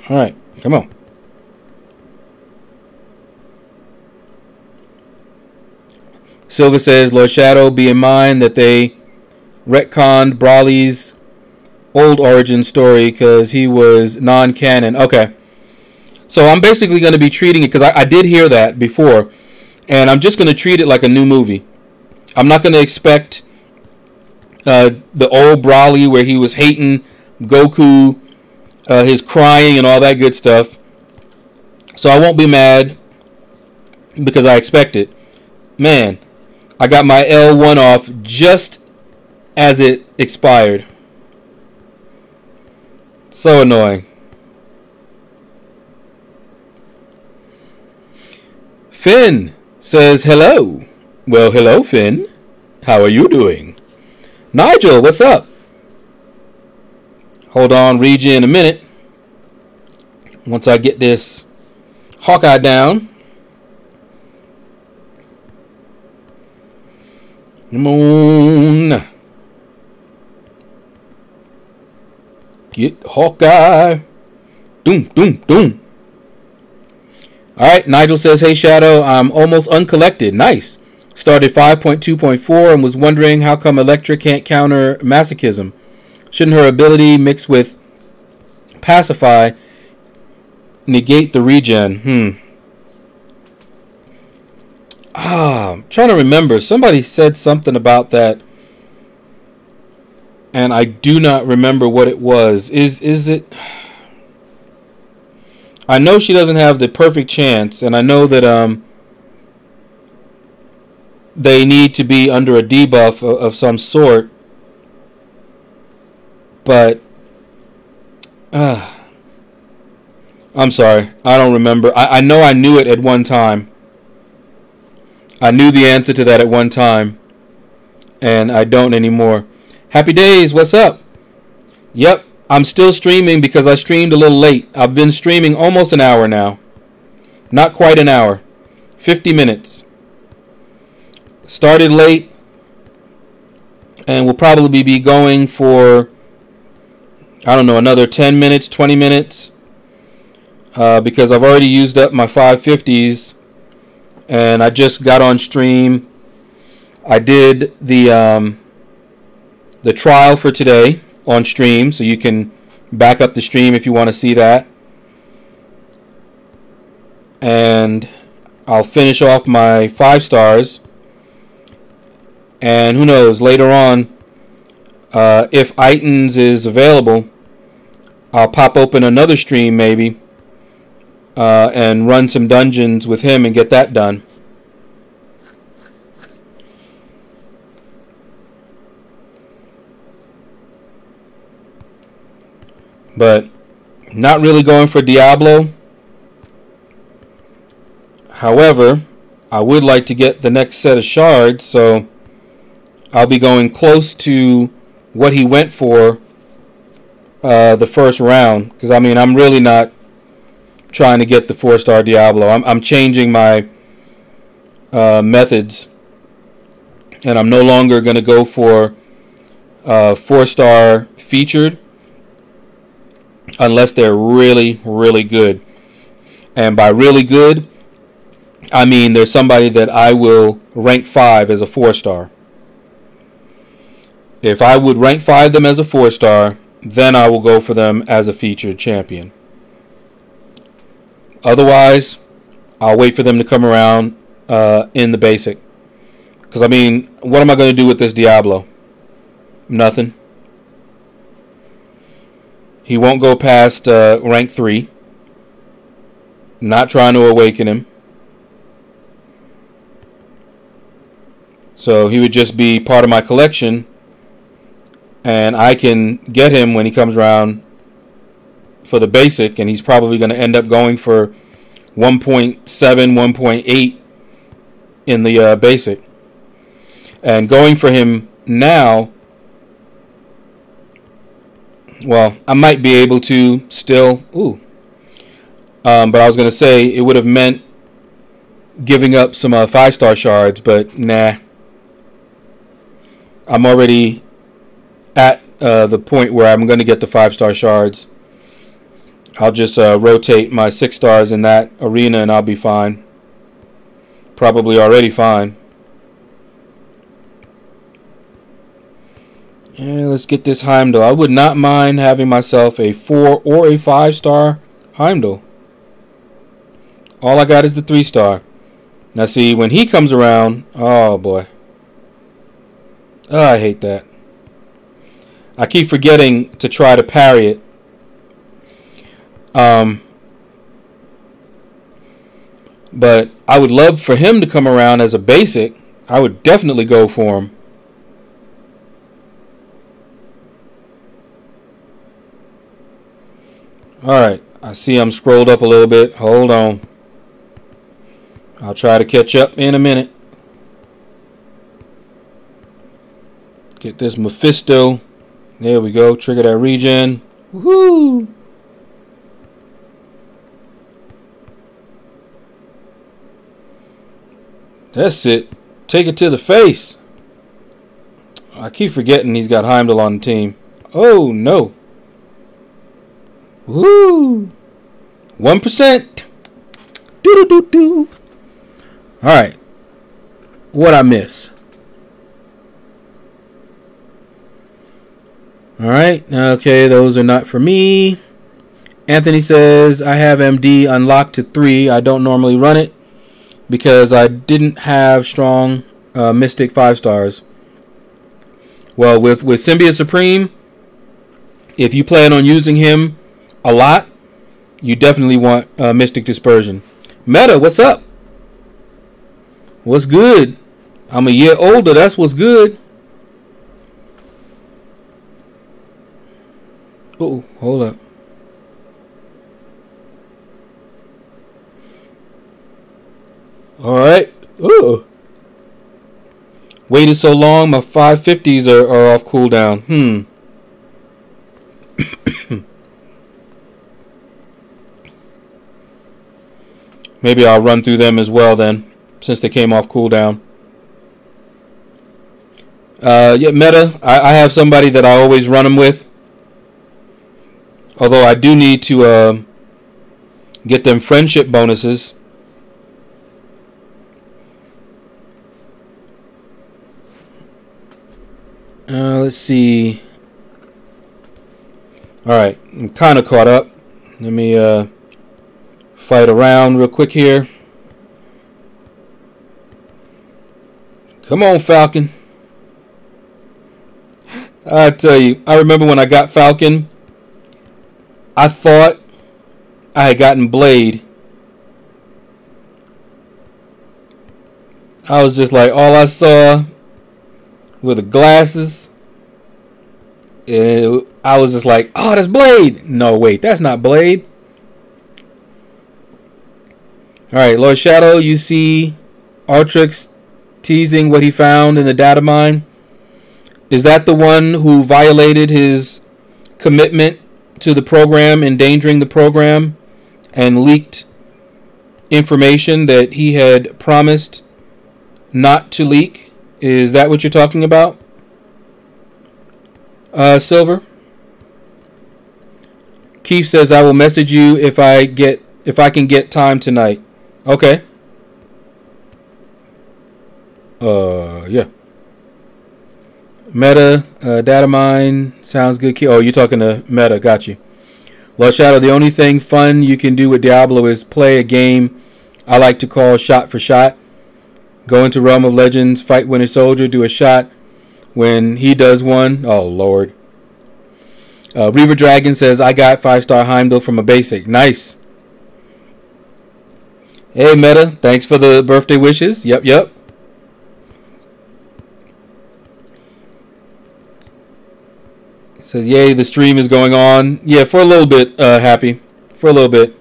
Alright, come on. Silva says, Lord Shadow, be in mind that they retconned Brawley's old origin story because he was non-canon. Okay. So I'm basically going to be treating it, because I did hear that before, and I'm just going to treat it like a new movie. I'm not going to expect the old Brawley where he was hating Goku, his crying and all that good stuff. So I won't be mad because I expect it. Man, I got my L1 off just as it expired. So annoying. Finn says hello. Well, hello, Finn. How are you doing? Nigel, what's up? Hold on, read you in a minute. Once I get this Hawkeye down. Come on. Get Hawkeye. Doom, doom, doom. Alright, Nigel says, hey Shadow, I'm almost uncollected. Nice. Started 5.2.4 and was wondering how come Elektra can't counter masochism. Shouldn't her ability mixed with pacify negate the regen? I'm trying to remember. Somebody said something about that, and I do not remember what it was. Is it? I know she doesn't have the perfect chance, and I know that they need to be under a debuff of some sort. But I'm sorry. I don't remember. I know I knew it at one time. I knew the answer to that at one time. And I don't anymore. Happy days. What's up? Yep. I'm still streaming because I streamed a little late. I've been streaming almost an hour now. Not quite an hour. 50 minutes. Started late. And we'll probably be going for, I don't know, another 10 minutes, 20 minutes. Because I've already used up my 550s. And I just got on stream. I did the trial for today on stream. So you can back up the stream if you want to see that. And I'll finish off my 5 stars. And who knows, later on, if Itans is available, I'll pop open another stream maybe and run some dungeons with him and get that done. But not really going for Diablo. However, I would like to get the next set of shards, so I'll be going close to what he went for the first round. Because, I mean, I'm really not trying to get the 4-star Diablo. I'm changing my methods. And I'm no longer going to go for 4-star featured unless they're really, really good. And by really good, I mean there's somebody that I will rank 5 as a 4-star. If I would rank 5 them as a 4-star, then I will go for them as a featured champion. Otherwise, I'll wait for them to come around in the basic. Because, I mean, what am I going to do with this Diablo? Nothing. He won't go past rank 3. Not trying to awaken him. So he would just be part of my collection. And I can get him when he comes around for the basic. And he's probably going to end up going for 1.7, 1.8 in the basic. And going for him now, well, I might be able to still. But I was going to say it would have meant giving up some 5-star shards. But nah. I'm already at the point where I'm going to get the 5-star shards. I'll just rotate my 6 stars in that arena and I'll be fine. Probably already fine. Yeah, let's get this Heimdall. I would not mind having myself a 4 or a 5-star Heimdall. All I got is the 3-star. Now see, when he comes around, oh boy. Oh, I hate that. I keep forgetting to try to parry it. But I would love for him to come around as a basic. I would definitely go for him. Alright, I see I'm scrolled up a little bit. Hold on. I'll try to catch up in a minute. Get this Mephisto. There we go. Trigger that regen. Woohoo! That's it. Take it to the face. I keep forgetting he's got Heimdall on the team. Oh, no. Woo! 1%. Do-do-do-do. Alright. What'd I miss? Alright, okay, those are not for me. Anthony says, I have MD unlocked to 3. I don't normally run it because I didn't have strong Mystic 5 stars. Well, with Symbiote Supreme, if you plan on using him a lot, you definitely want Mystic Dispersion. Meta, what's up? What's good? I'm a year older, that's what's good. Oh, hold up. All right. Ooh. Waited so long, my 550s are off cooldown. Maybe I'll run through them as well then, since they came off cooldown. Yeah, meta. I have somebody that I always run them with. Although I do need to get them friendship bonuses. Let's see. Alright, I'm kind of caught up. Let me fight around real quick here. Come on, Falcon. I tell you, I remember when I got Falcon, I thought I had gotten Blade. I was just like, all I saw were the glasses. And I was just like, oh, that's Blade. No, wait, that's not Blade. Alright, Lord Shadow, you see Ultrix teasing what he found in the data mine. Is that the one who violated his commitment to the program, endangering the program, and leaked information that he had promised not to leak? Is that what you're talking about? Silver? Keith says, I will message you if I can get time tonight. Okay. Yeah. Meta, data mine, sounds good. Oh, you're talking to Meta, got you. Lord Shadow, the only thing fun you can do with Diablo is play a game I like to call shot for shot. Go into Realm of Legends, fight Winter Soldier, do a shot when he does one. Oh, Lord. Reaver Dragon says, I got 5-star Heimdall from a basic. Nice. Hey, Meta, thanks for the birthday wishes. Yep. Says, yay, the stream is going on. Yeah, for a little bit, Happy. For a little bit.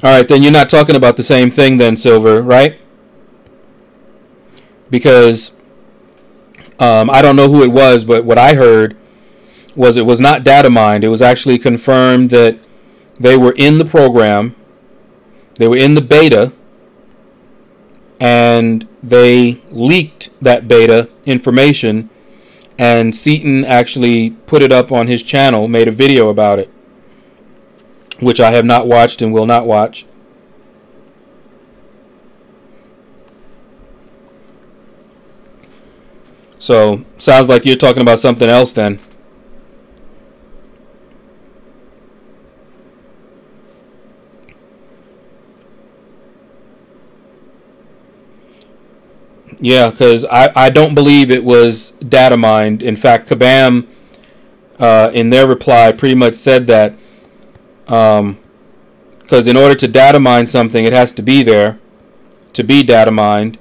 Alright, then you're not talking about the same thing then, Silver, right? Because I don't know who it was, but what I heard was it was not data mined. It was actually confirmed that they were in the program. They were in the beta. And they leaked that beta information, and Seaton actually put it up on his channel, made a video about it, which I have not watched and will not watch. So, sounds like you're talking about something else then. Yeah, because I don't believe it was data mined. In fact, Kabam, in their reply, pretty much said that because in order to data mine something, it has to be there to be data mined.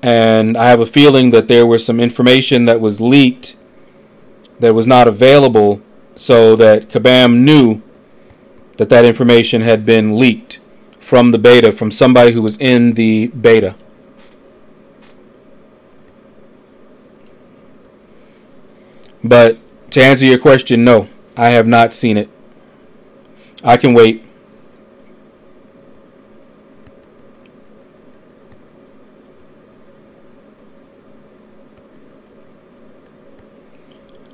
And I have a feeling that there was some information that was leaked that was not available, so that Kabam knew that that information had been leaked from the beta, from somebody who was in the beta. But to answer your question, no, I have not seen it. I can wait.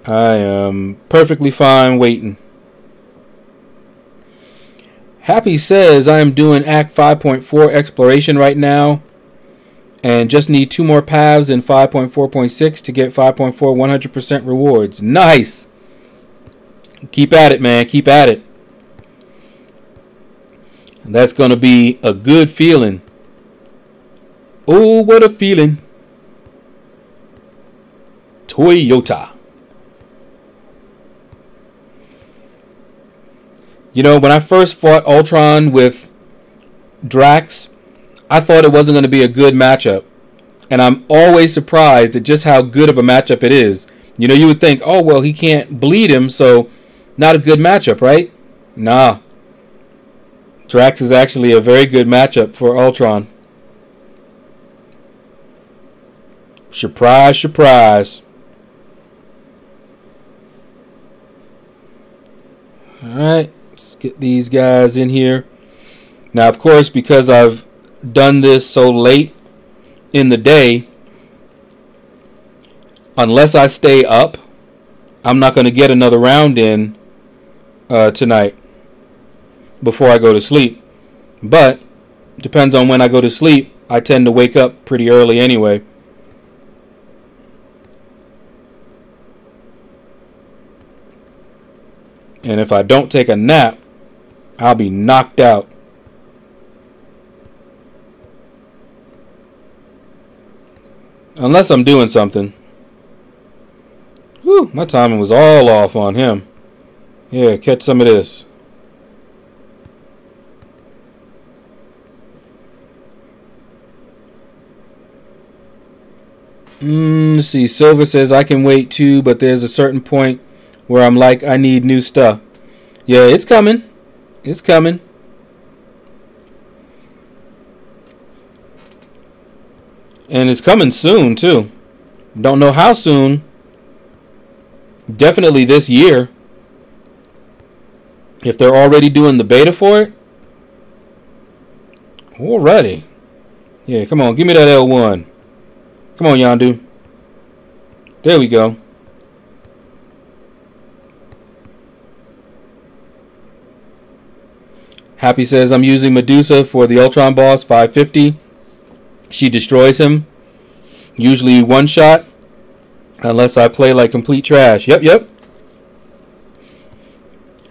I am perfectly fine waiting. Happy says I am doing Act 5.4 exploration right now, and just need 2 more paths in 5.4.6 to get 5.4 100% rewards. Nice! Keep at it, man. Keep at it. That's going to be a good feeling. Oh, what a feeling. Toyota. You know, when I first fought Ultron with Drax, I thought it wasn't going to be a good matchup. And I'm always surprised at just how good of a matchup it is. You know, you would think, oh, well, he can't bleed him, so not a good matchup, right? Nah. Drax is actually a very good matchup for Ultron. Surprise, surprise. Alright, let's get these guys in here. Now, of course, because I've done this so late in the day, unless I stay up, I'm not going to get another round in tonight before I go to sleep. But depends on when I go to sleep. I tend to wake up pretty early anyway. And if I don't take a nap, I'll be knocked out. Unless I'm doing something. Whew, my timing was all off on him. Yeah, catch some of this. Let's see. Silver says I can wait too, but there's a certain point where I'm like, I need new stuff. Yeah, it's coming. It's coming. And it's coming soon too. Don't know how soon. Definitely this year. If they're already doing the beta for it. Alrighty. Yeah, come on. Give me that L1. Come on, Yondu. There we go. Happy says I'm using Medusa for the Ultron boss 550. She destroys him. Usually one shot. Unless I play like complete trash. Yep.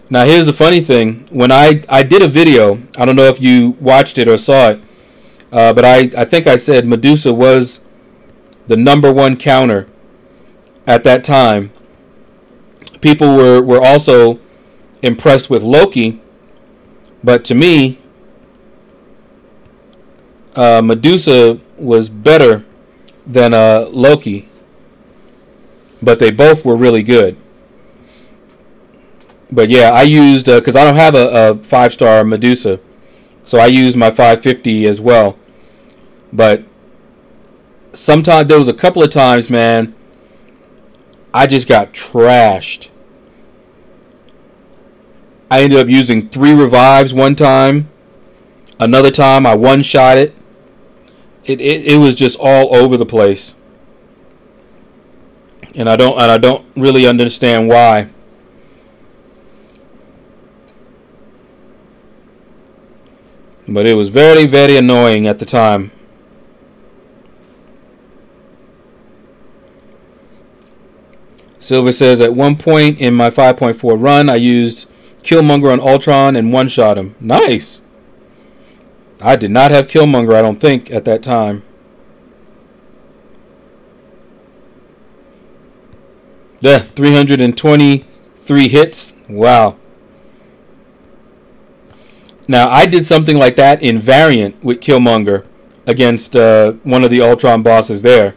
Now here's the funny thing. When I did a video, I don't know if you watched it or saw it, but I think I said Medusa was the #1 counter at that time. People were also impressed with Loki, but to me, Medusa was better than Loki, but they both were really good. But yeah, I used, because I don't have a 5-star Medusa, so I used my 550 as well. But sometimes, there was a couple of times, man, I just got trashed. I ended up using 3 revives one time. Another time I one-shot it. It was just all over the place. And I don't really understand why. But it was very, very annoying at the time. Silver says, at one point in my 5.4 run, I used Killmonger on Ultron and one-shot him. Nice. I did not have Killmonger, I don't think, at that time. Yeah, 323 hits. Wow. Now, I did something like that in Variant with Killmonger against one of the Ultron bosses there.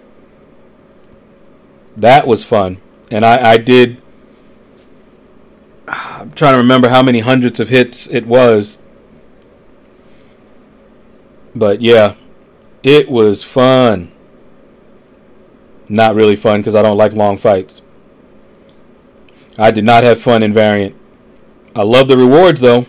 That was fun. And I did... I'm trying to remember how many hundreds of hits it was. But yeah, it was fun. Not really fun because I don't like long fights. I did not have fun in Variant. I love the rewards though.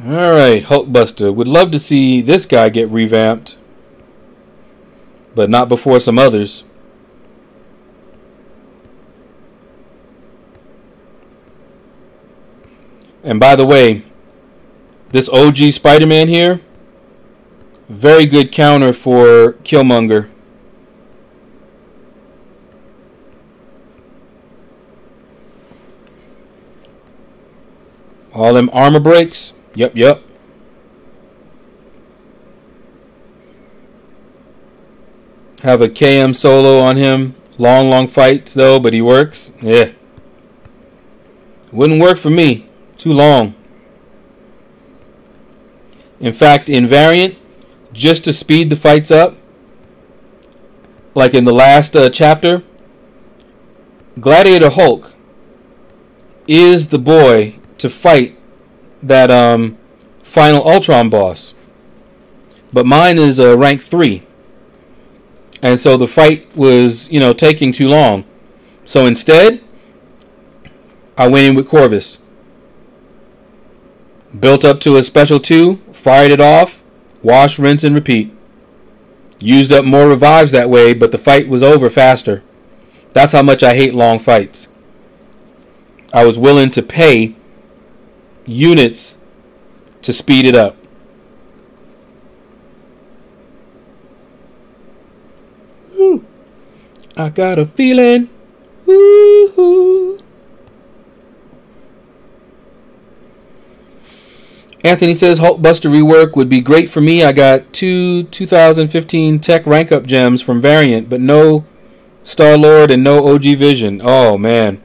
Alright, Hulkbuster. Would love to see this guy get revamped. But not before some others. And by the way, this OG Spider-Man here, very good counter for Killmonger. All them armor breaks. Yep. Have a KM solo on him. Long fights though, but he works. Yeah. Wouldn't work for me. Too long. In fact, in Variant, just to speed the fights up, like in the last chapter, Gladiator Hulk is the boy to fight that final Ultron boss. But mine is rank 3. And so the fight was, taking too long. So instead, I went in with Corvus. Built up to a special 2, fired it off, wash, rinse, and repeat. Used up more revives that way, but the fight was over faster. That's how much I hate long fights. I was willing to pay units to speed it up. Woo. I got a feeling. Woo-hoo. Anthony says Hulkbuster rework would be great for me. I got 2015 Tech rank up gems from Variant, but no Star-Lord and no OG Vision. Oh, man.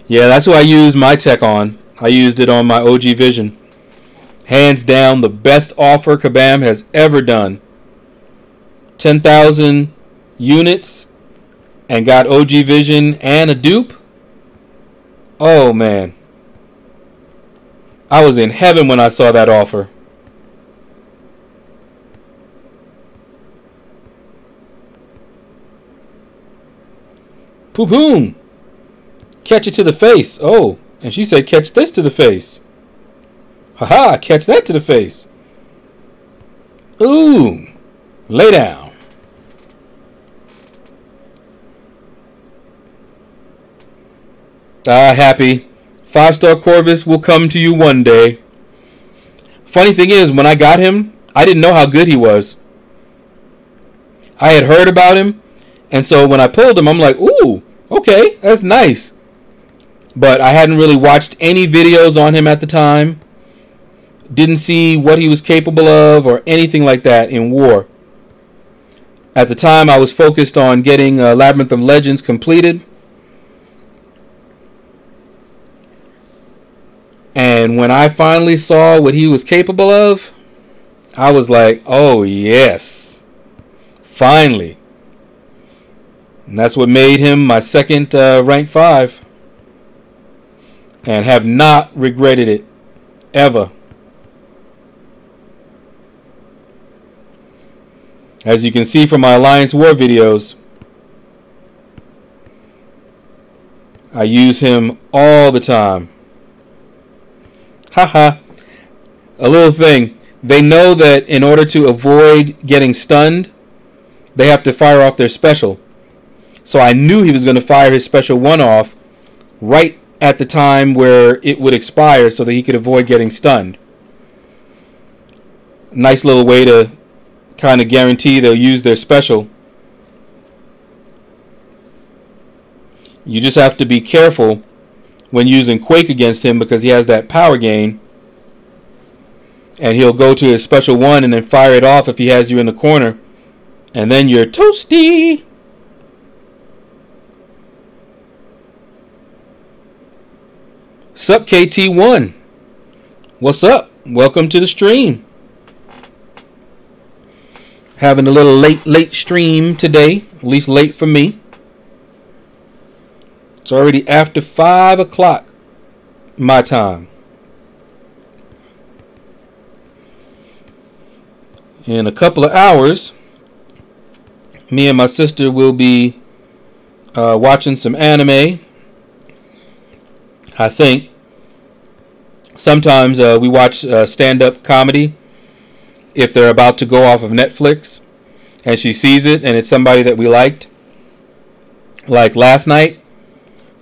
Yeah, that's who I used my Tech on. I used it on my OG Vision. Hands down, the best offer Kabam has ever done. 10,000 units and got OG Vision and a dupe. Oh, man. I was in heaven when I saw that offer. Poop-hoom. Catch it to the face. Oh, and she said catch this to the face. Haha, catch that to the face. Ooh, lay down. Happy. 5-star Corvus will come to you one day. Funny thing is, when I got him, I didn't know how good he was. I had heard about him, and so when I pulled him, I'm like, ooh, okay, that's nice. But I hadn't really watched any videos on him at the time. Didn't see what he was capable of or anything like that in war. At the time, I was focused on getting Labyrinth of Legends completed. And when I finally saw what he was capable of, I was like, oh yes, finally. And that's what made him my second rank 5. And have not regretted it, ever. As you can see from my Alliance War videos, I use him all the time. Haha. A little thing. They know that in order to avoid getting stunned, they have to fire off their special. So I knew he was going to fire his special 1 off right at the time where it would expire so that he could avoid getting stunned. Nice little way to kind of guarantee they'll use their special. You just have to be careful when using Quake against him because he has that power gain. And he'll go to his special 1 and then fire it off if he has you in the corner. And then you're toasty. Sup KT1? What's up? Welcome to the stream. Having a little late stream today. At least late for me. It's already after 5 o'clock my time. In a couple of hours, me and my sister will be watching some anime. I think. Sometimes we watch stand-up comedy if they're about to go off of Netflix and she sees it and it's somebody that we liked. Like last night,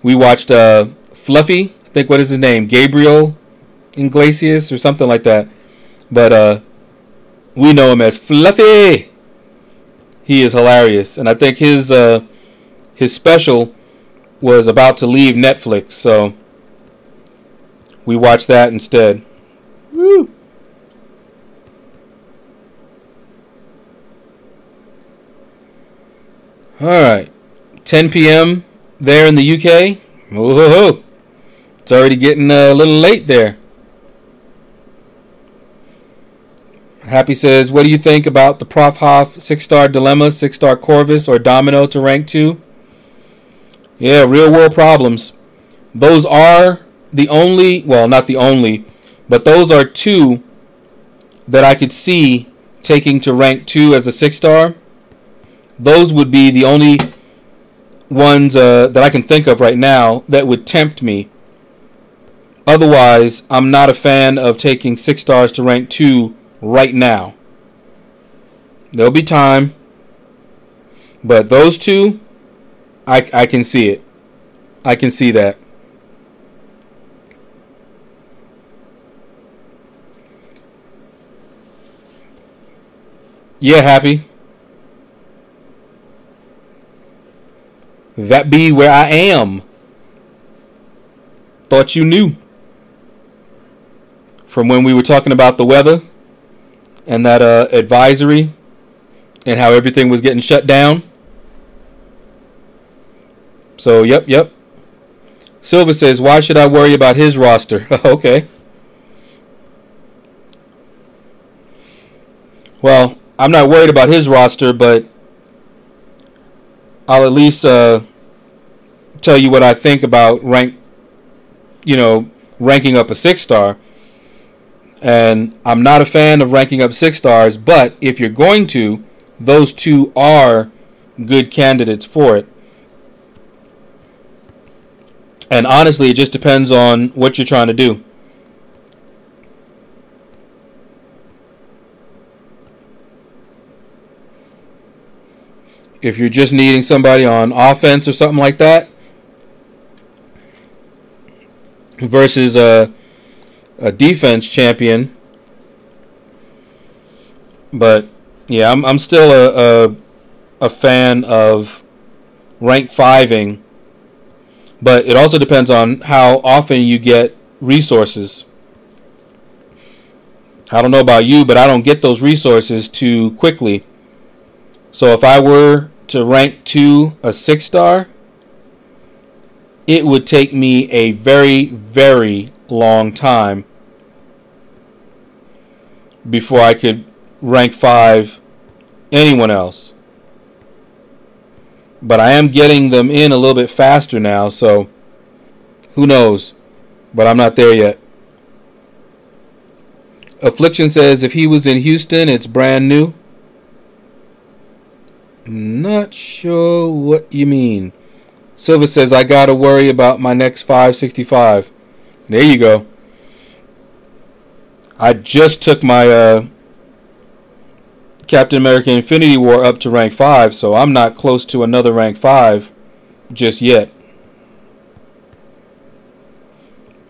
we watched Fluffy. I think, what is his name? Gabriel Iglesias or something like that. But we know him as Fluffy. He is hilarious. And I think his special was about to leave Netflix. So we watched that instead. Woo! Alright. 10 p.m. there in the UK. Whoa, it's already getting a little late there. Happy says, what do you think about the Prof Hoff 6-star Dilemma, 6-star Corvus, or Domino to rank 2? Yeah, real world problems. Those are the only, well, not the only, but those are two that I could see taking to rank 2 as a 6-star. Those would be the only ones that I can think of right now that would tempt me. Otherwise, I'm not a fan of taking 6 stars to rank 2 right now. There'll be time, but those two, I can see it. I can see that. Yeah, Happy. That be where I am. Thought you knew. From when we were talking about the weather and that advisory and how everything was getting shut down. So, yep. Silva says, why should I worry about his roster? Okay. Well, I'm not worried about his roster, but I'll at least tell you what I think about ranking up a 6-star. And I'm not a fan of ranking up 6 stars, but if you're going to, those two are good candidates for it. And honestly, it just depends on what you're trying to do. If you're just needing somebody on offense or something like that, versus a defense champion. But yeah, I'm still a fan of rank 5ing, but it also depends on how often you get resources. I don't know about you, but I don't get those resources too quickly. So if I were to rank 2 a 6-star, it would take me a very, very long time before I could rank 5 anyone else. But I am getting them in a little bit faster now, so who knows? But I'm not there yet. Affliction says if he was in Houston, it's brand new. Not sure what you mean. Silva says I gotta worry about my next 565. There you go. I just took my Captain America Infinity War up to rank 5, so I'm not close to another rank 5 just yet.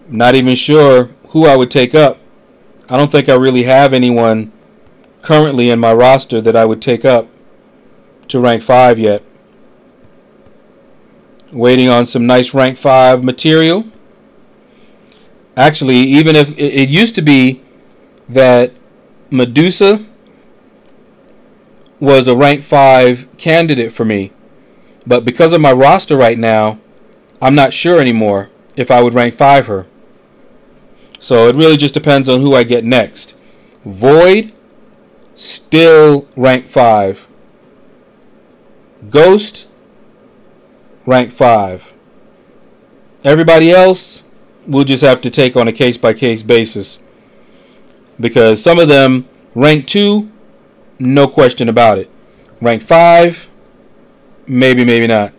Not even sure who I would take up. I don't think I really have anyone currently in my roster that I would take up to rank 5 yet. Waiting on some nice rank 5 material. Actually, even if it used to be that Medusa was a rank 5 candidate for me, but because of my roster right now, I'm not sure anymore if I would rank 5 her. So it really just depends on who I get next. Void, still rank 5. Ghost, rank 5. Everybody else, we'll just have to take on a case-by-case basis. Because some of them, rank 2, no question about it. Rank 5, maybe, maybe not.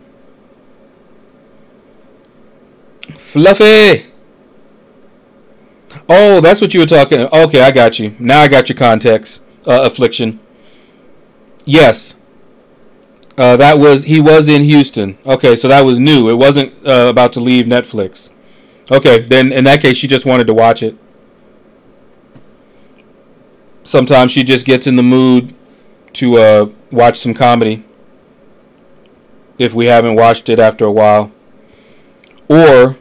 Fluffy! Oh, that's what you were talking about. Okay, I got you. Now I got your context. Affliction. Yes. He was in Houston. Okay, so that was new. It wasn't about to leave Netflix. Okay, then in that case, she just wanted to watch it. Sometimes she just gets in the mood to watch some comedy if we haven't watched it after a while. Or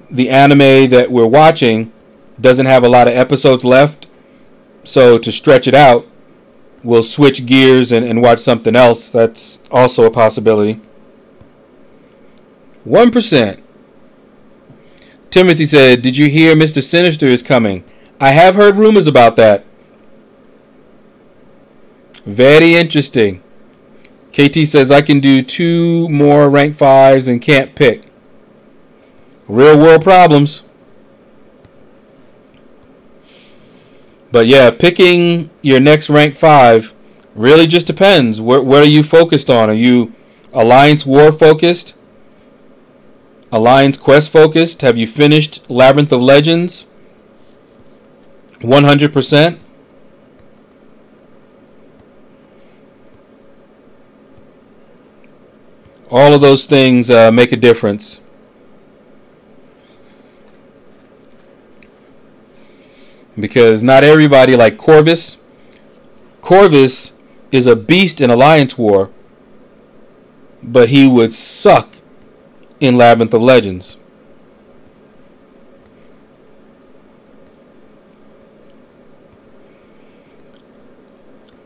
the anime that we're watching doesn't have a lot of episodes left, so to stretch it out, we'll switch gears and watch something else. That's also a possibility. 1%. Timothy said, did you hear Mr. Sinister is coming? I have heard rumors about that. Very interesting. KT says I can do 2 more rank 5s and can't pick. Real world problems. But yeah, picking your next rank 5 really just depends. What are you focused on? Are you Alliance War focused? Alliance Quest focused? Have you finished Labyrinth of Legends? 100%? All of those things make a difference. Because not everybody, like Corvus. Corvus is a beast in Alliance War, but he would suck in Labyrinth of Legends.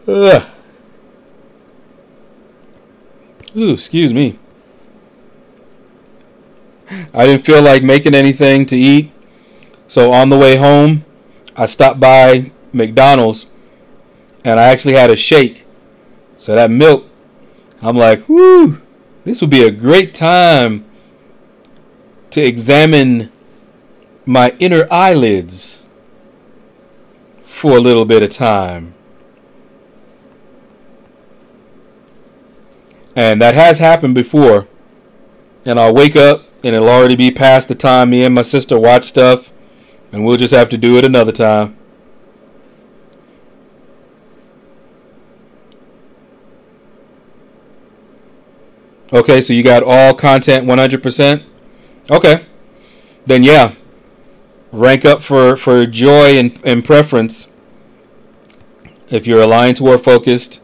Ugh. Ooh, excuse me. I didn't feel like making anything to eat, so on the way home, I stopped by McDonald's, and I actually had a shake. So that milk, I'm like, whoo, this would be a great time to examine my inner eyelids for a little bit of time. And that has happened before. And I'll wake up and it'll already be past the time me and my sister watch stuff. And we'll just have to do it another time. Okay, so you got all content 100%? Okay. Then yeah. Rank up for joy and preference. If you're Alliance War focused.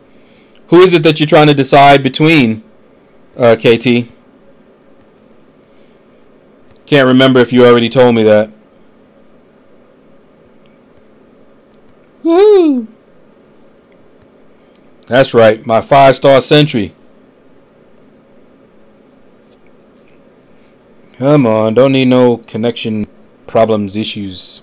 Who is it that you're trying to decide between, KT? Can't remember if you already told me that. Woo! That's right, my 5-star sentry. Come on, don't need no connection problems, issues.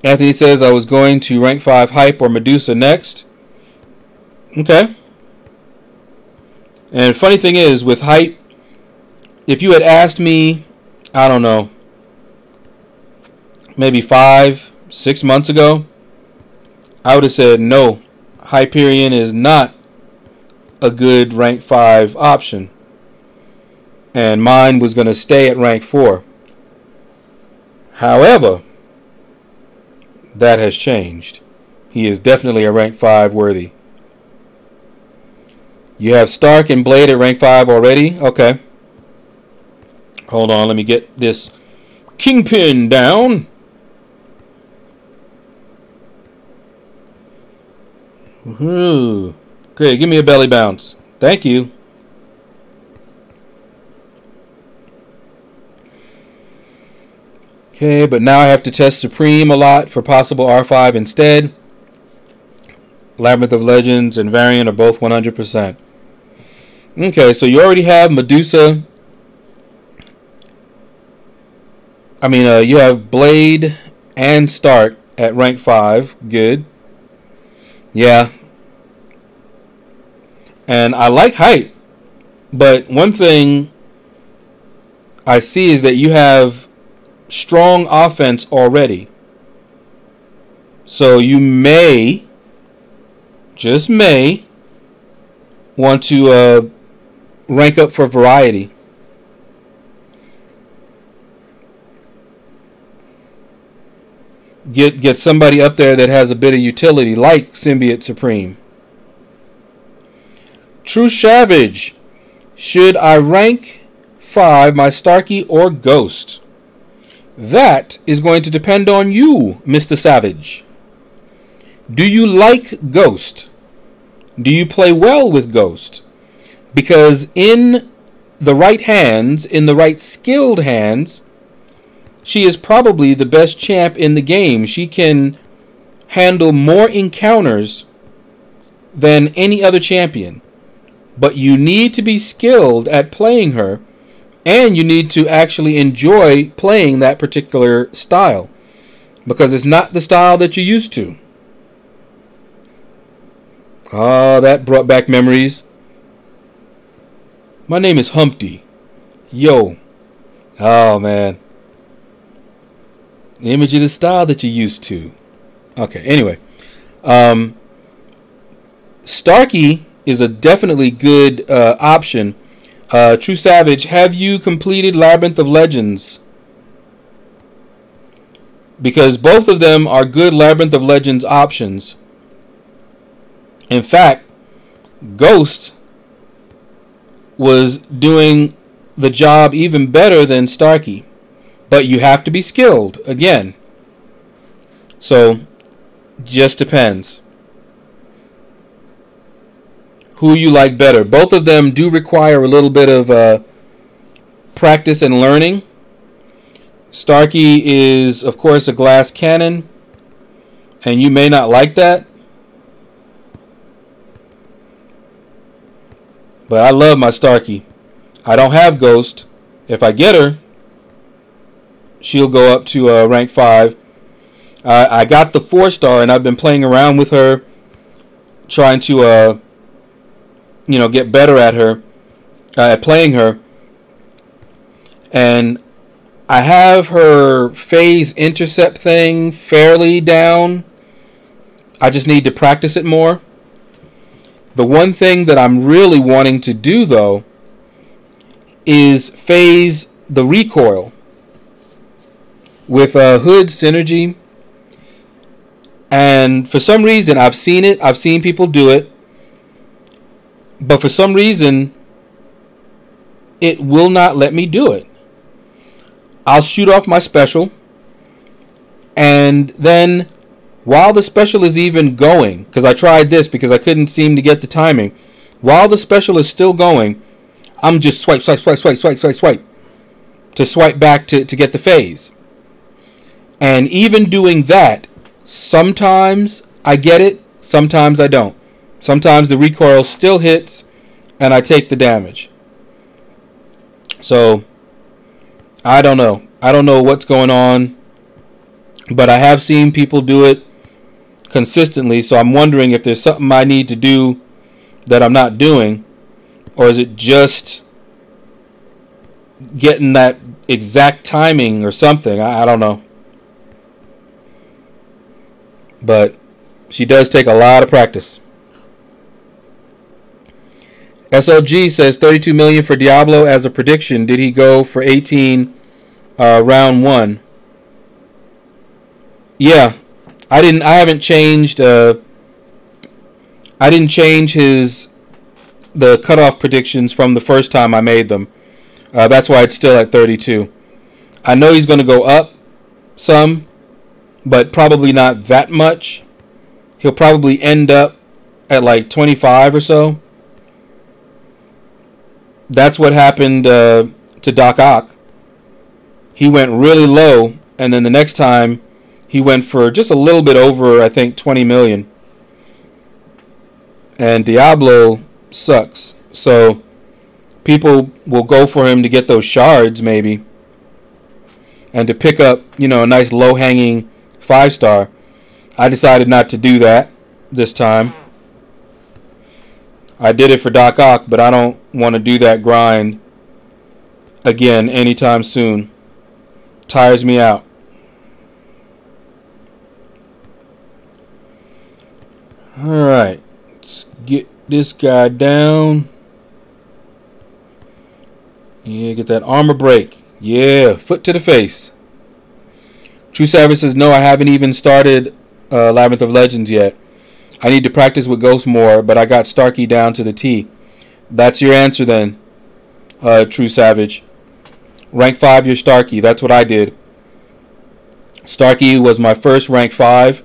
Anthony says I was going to rank 5 Hype or Medusa next. Okay. And funny thing is, with Hype, if you had asked me, I don't know, maybe 5-6 months ago, I would have said no, Hyperion is not a good rank 5 option. And mine was going to stay at rank 4. However, that has changed. He is definitely a rank 5 worthy. You have Stark and Blade at rank 5 already? Okay. Hold on, let me get this Kingpin down. Woohoo. Okay, give me a belly bounce. Thank you. Okay, but now I have to test Supreme a lot for possible R5 instead. Labyrinth of Legends and Variant are both 100%. Okay, so you already have Medusa. You have Blade and Stark at rank 5. Good. Yeah. And I like Hype. But one thing I see is that you have strong offense already. So you may, just may, want to rank up for variety. Get somebody up there that has a bit of utility, like Symbiote Supreme. True Savage. Should I rank 5 my Starkey or Ghost? That is going to depend on you, Mr. Savage. Do you like Ghost? Do you play well with Ghost? Because in the right hands, in the right skilled hands, she is probably the best champ in the game. She can handle more encounters than any other champion. But you need to be skilled at playing her. And you need to actually enjoy playing that particular style. Because it's not the style that you're used to. Oh, that brought back memories. My name is Humpty. Yo. Oh, man. The image of the style that you used to. Okay, anyway. Starkey is a definitely good option. True Savage, have you completed Labyrinth of Legends? Because both of them are good Labyrinth of Legends options. In fact, Ghost was doing the job even better than Starkey. But you have to be skilled, again. So, just depends. Who you like better. Both of them do require a little bit of practice and learning. Starkey is, of course, a glass cannon. And you may not like that. But I love my Starkey. I don't have Ghost. If I get her, she'll go up to rank 5. I got the 4-star, and I've been playing around with her, trying to, get better at her, at playing her. And I have her phase intercept thing fairly down. I just need to practice it more. The one thing that I'm really wanting to do, though, is phase the recoil with Hood Synergy. And for some reason, I've seen people do it, but for some reason it will not let me do it. I'll shoot off my special, and then while the special is even going, because I tried this because I couldn't seem to get the timing, while the special is still going, I'm just swipe to swipe back to get the phase. And even doing that, sometimes I get it, sometimes I don't. Sometimes the recoil still hits and I take the damage. So, I don't know. I don't know what's going on, but I have seen people do it consistently, so I'm wondering if there's something I need to do that I'm not doing, or is it just getting that exact timing or something. I don't know. But she does take a lot of practice. SLG says 32 million for Diablo as a prediction. Did he go for 18 round 1? Yeah. I haven't changed I didn't change the cutoff predictions from the first time I made them. That's why it's still at 32. I know he's going to go up some, but probably not that much. He'll probably end up at like 25 or so. That's what happened to Doc Ock. He went really low, and then the next time he went for just a little bit over, I think, 20 million. And Diablo sucks. So people will go for him to get those shards, maybe, and to pick up, a nice low-hanging 5-star. I decided not to do that this time. I did it for Doc Ock, but I don't want to do that grind again anytime soon. Tires me out. Alright, let's get this guy down. Yeah, get that armor break. Yeah, foot to the face. True Savage says, no, I haven't even started Labyrinth of Legends yet. I need to practice with Ghost more, but I got Starkey down to the T. That's your answer then, True Savage. Rank 5, you're Starkey. That's what I did. Starkey was my first rank 5,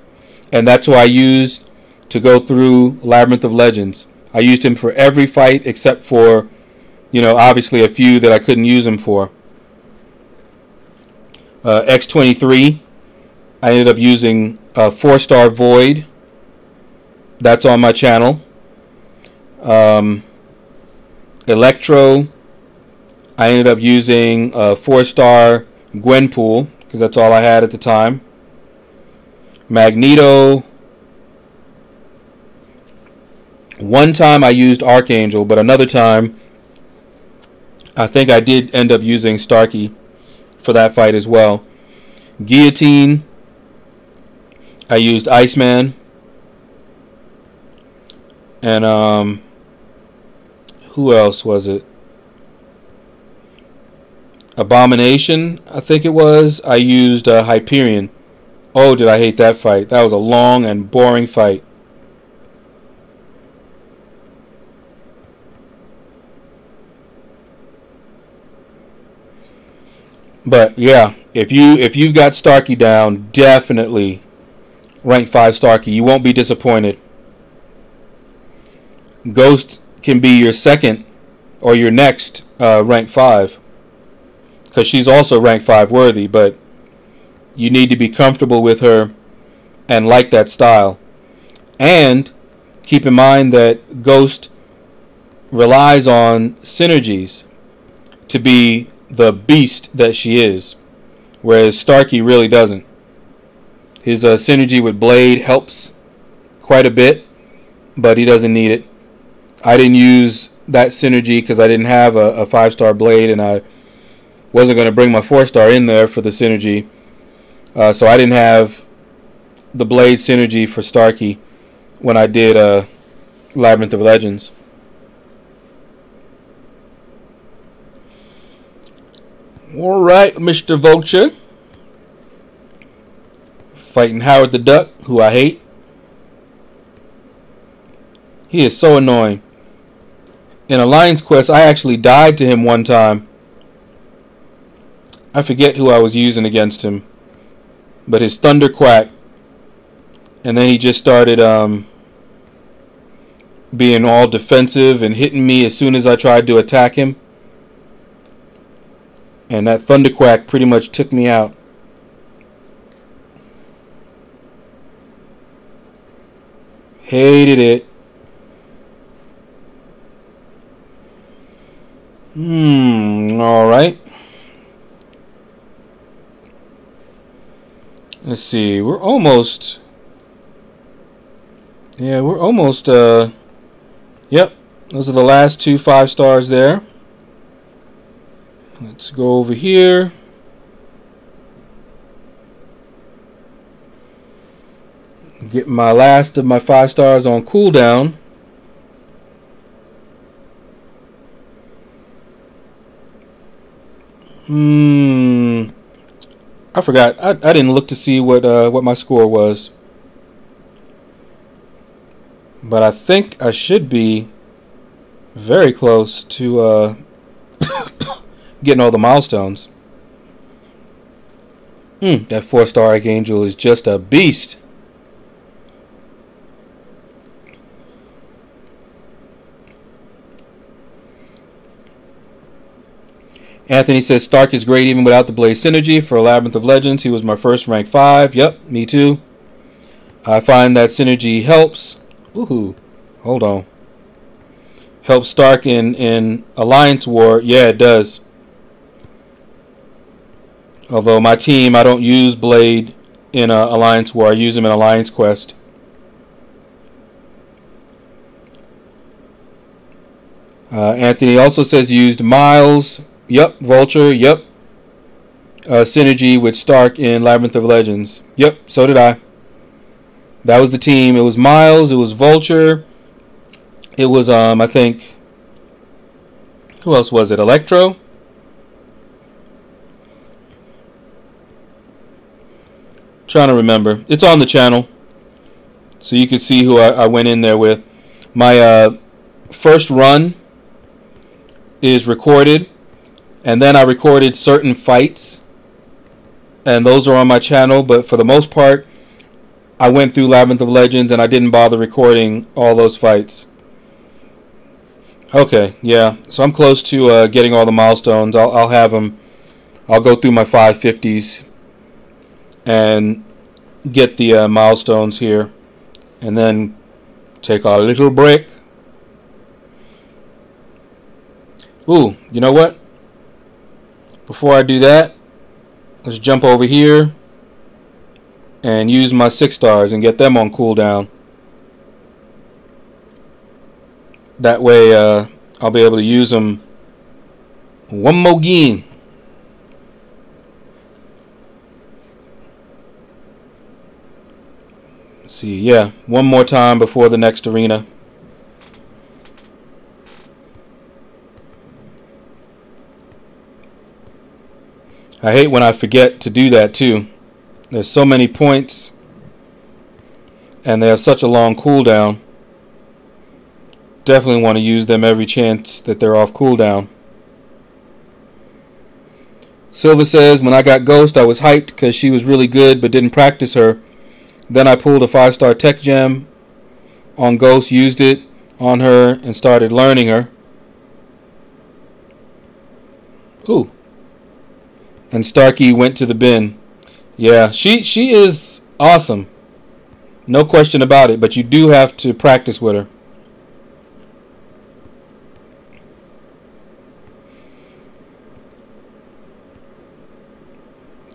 and that's who I used to go through Labyrinth of Legends. I used him for every fight except for, obviously a few that I couldn't use him for. X23, I ended up using 4-star Void. That's on my channel. Electro, I ended up using 4-star Gwenpool, because that's all I had at the time. Magneto, One time I used Archangel, but another time I think I did end up using Starkey for that fight as well. Guillotine, I used Iceman. And who else was it? Abomination, I think it was. I used Hyperion. Oh, did I hate that fight. That was a long and boring fight. But yeah, if you've got Starkey down, definitely rank 5 Starkey. You won't be disappointed. Ghost can be your second or your next rank 5, because she's also rank 5 worthy, but you need to be comfortable with her and like that style. And keep in mind that Ghost relies on synergies to be the beast that she is, whereas Starkey really doesn't. His synergy with Blade helps quite a bit, but he doesn't need it. I didn't use that synergy because I didn't have a 5-star Blade, and I wasn't going to bring my 4-star in there for the synergy. So I didn't have the Blade synergy for Starkey when I did Labyrinth of Legends. Alright, Mr. Vulture. Fighting Howard the Duck, who I hate. He is so annoying. In Alliance Quest, I actually died to him one time. I forget who I was using against him, but his Thunder Quack, and then he just started being all defensive and hitting me as soon as I tried to attack him. And that Thunder Quack pretty much took me out. Hated it. Alright. Let's see. We're almost... Yeah, we're almost... Yep. Those are the last 2 5-stars there. Let's go over here. Get my last of my 5 stars on cooldown. I forgot. I didn't look to see what my score was. But I think I should be very close to getting all the milestones. That 4-star Archangel is just a beast. Anthony says Stark is great even without the Blaze synergy. For Labyrinth of Legends, he was my first rank 5. Yep, me too. I find that synergy helps. Ooh, hold on. Helps Stark in Alliance War. Yeah, it does. Although my team, I don't use Blade in Alliance War. I use him in Alliance Quest. Anthony also says used Miles. Yep, Vulture. Yep. Synergy with Stark in Labyrinth of Legends. Yep, so did I. That was the team. It was Miles. It was Vulture. It was, I think... Who else was it? Electro? Trying to remember. It's on the channel, so you can see who I went in there with. My first run is recorded, and then I recorded certain fights, and those are on my channel. But for the most part, I went through Labyrinth of Legends, and I didn't bother recording all those fights. Okay, yeah. So I'm close to getting all the milestones. I'll have them. I'll go through my 550s and get the milestones here, and then take a little break. Ooh, you know what? Before I do that, let's jump over here and use my 6 stars and get them on cooldown. That way I'll be able to use them one more game. Let's see, yeah, one more time before the next arena. I hate when I forget to do that too. There's so many points and they have such a long cooldown. Definitely want to use them every chance that they're off cooldown. Silver says, when I got Ghost, I was hyped because she was really good but didn't practice her. Then I pulled a 5-star tech gem on Ghost, used it on her, and started learning her. Ooh. And Starkey went to the bin. Yeah, she is awesome. No question about it, but you do have to practice with her.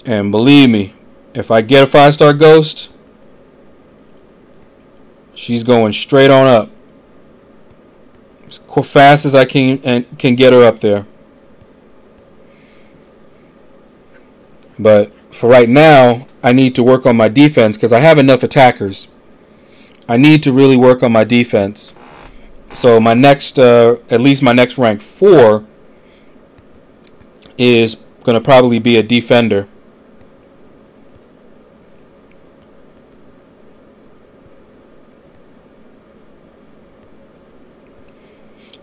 And believe me, if I get a 5-star Ghost, she's going straight on up. As fast as I can get her up there. But for right now, I need to work on my defense because I have enough attackers. I need to really work on my defense. So my next, at least my next rank 4 is going to probably be a defender.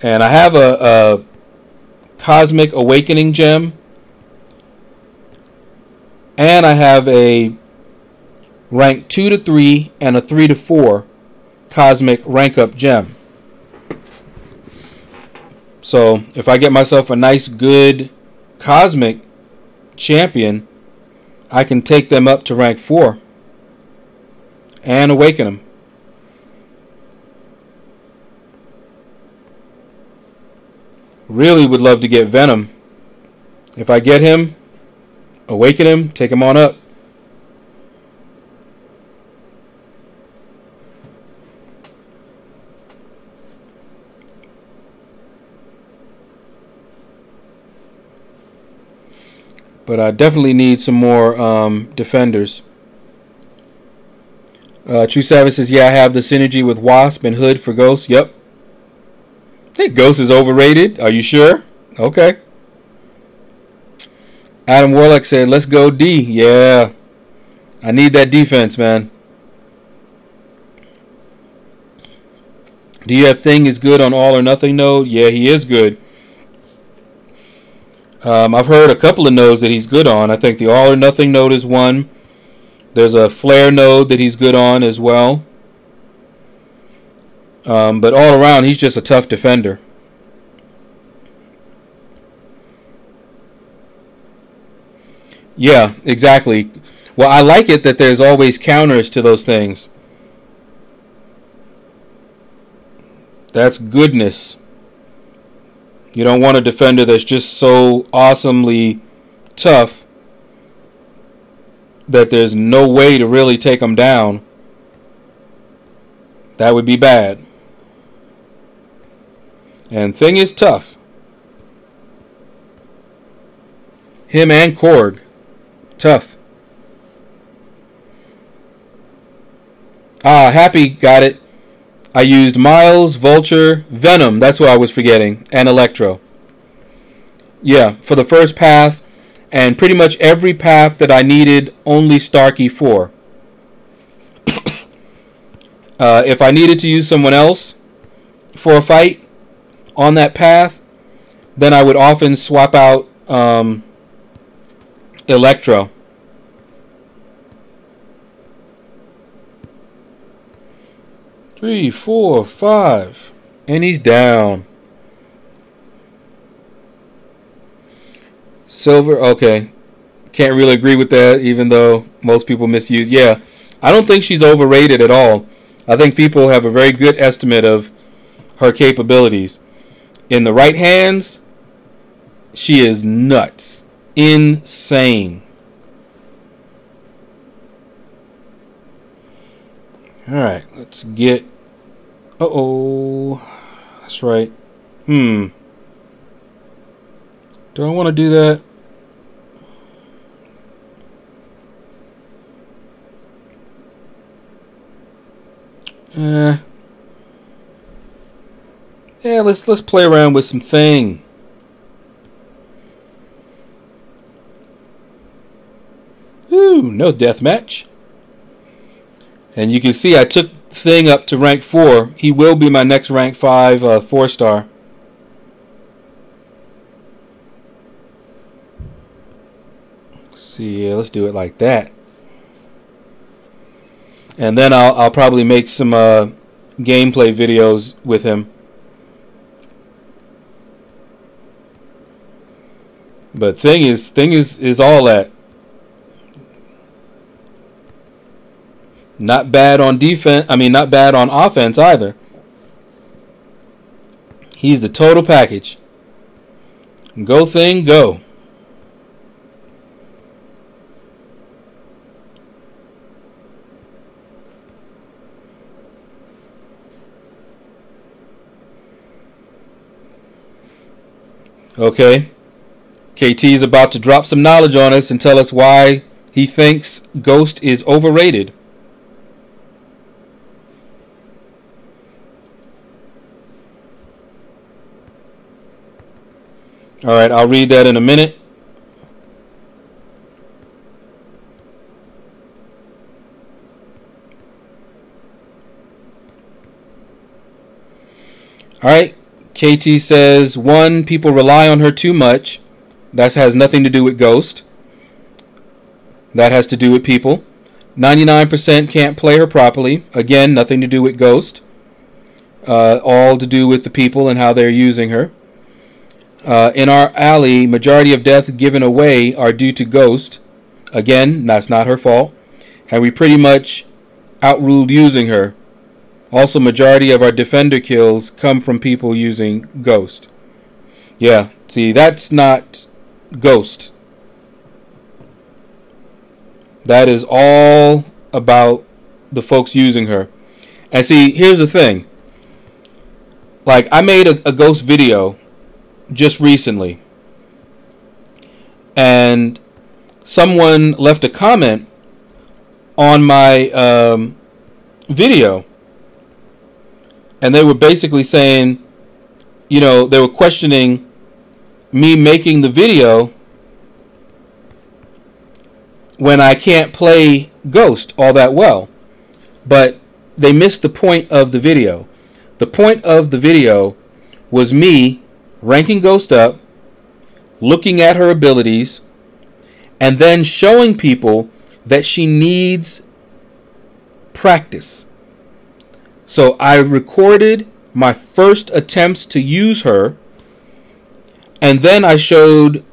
And I have a Cosmic Awakening gem. And I have a rank 2 to 3 and a 3 to 4 Cosmic rank up gem. So if I get myself a nice good Cosmic champion, I can take them up to rank 4 and awaken them. Really would love to get Venom. If I get him, awaken him, take him on up. But I definitely need some more defenders. True Savage says, yeah, I have the synergy with Wasp and Hood for Ghost. Yep. I think Ghost is overrated. Are you sure? Okay. Adam Warlock said, let's go D. Yeah. I need that defense, man. Do you have Thing is good on All or Nothing node? Yeah, he is good. I've heard a couple of nodes that he's good on. I think the All or Nothing node is one. There's a Flare node that he's good on as well. But all around, he's just a tough defender. Yeah, exactly. Well, I like it that there's always counters to those things. That's goodness. You don't want a defender that's just so awesomely tough that there's no way to really take them down. That would be bad. And Thing is tough. Him and Korg. Tough. Happy got it. I used Miles, Vulture, Venom. That's what I was forgetting. And Electro. Yeah, for the first path. And pretty much every path that I needed only Starkey for. If I needed to use someone else for a fight on that path, then I would often swap out Electro. Three, 4, 5. And he's down. Silver, okay. Can't really agree with that, even though most people misuse. Yeah, I don't think she's overrated at all. I think people have a very good estimate of her capabilities. In the right hands, she is nuts. Insane. Alright, let's get... Uh-oh. That's right. Do I want to do that? Yeah, let's play around with some thing. Ooh, no deathmatch. And you can see I took Thing up to rank 4. He will be my next rank 5 4-star. See, let's do it like that. And then I'll probably make some gameplay videos with him. But Thing is all that. Not bad on defense. I mean, not bad on offense either. He's the total package. Go Thing, go. Okay. KT is about to drop some knowledge on us and tell us why he thinks Ghost is overrated. All right, I'll read that in a minute. All right, KT says, 1, people rely on her too much. That has nothing to do with Ghost. That has to do with people. 99% can't play her properly. Again, nothing to do with Ghost. All to do with the people and how they're using her. In our alley, majority of deaths given away are due to Ghost. Again, that's not her fault. And we pretty much outruled using her. Also, majority of our defender kills come from people using Ghost. Yeah, see, that's not Ghost. That is all about the folks using her. And see, here's the thing. Like, I made a Ghost video just recently, and someone left a comment on my video, and they were basically saying, you know, they were questioning me making the video when I can't play Ghost all that well. But they missed the point of the video. The point of the video was me ranking Ghost up, looking at her abilities, and then showing people that she needs practice. So I recorded my first attempts to use her, and then I showed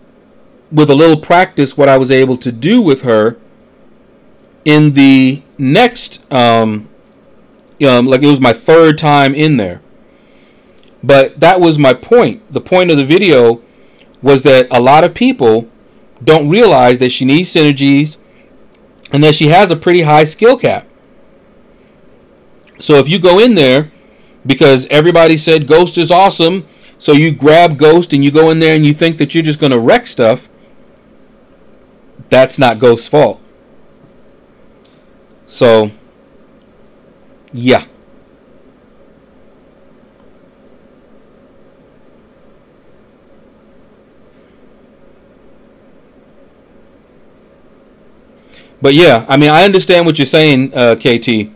with a little practice what I was able to do with her in the next like it was my 3rd time in there. But that was my point. The point of the video was that a lot of people don't realize that she needs synergies and that she has a pretty high skill cap. So if you go in there because everybody said Ghost is awesome, so you grab Ghost and you go in there and you think that you're just going to wreck stuff, that's not Ghost's fault. So, yeah. But yeah, I mean, I understand what you're saying, KT.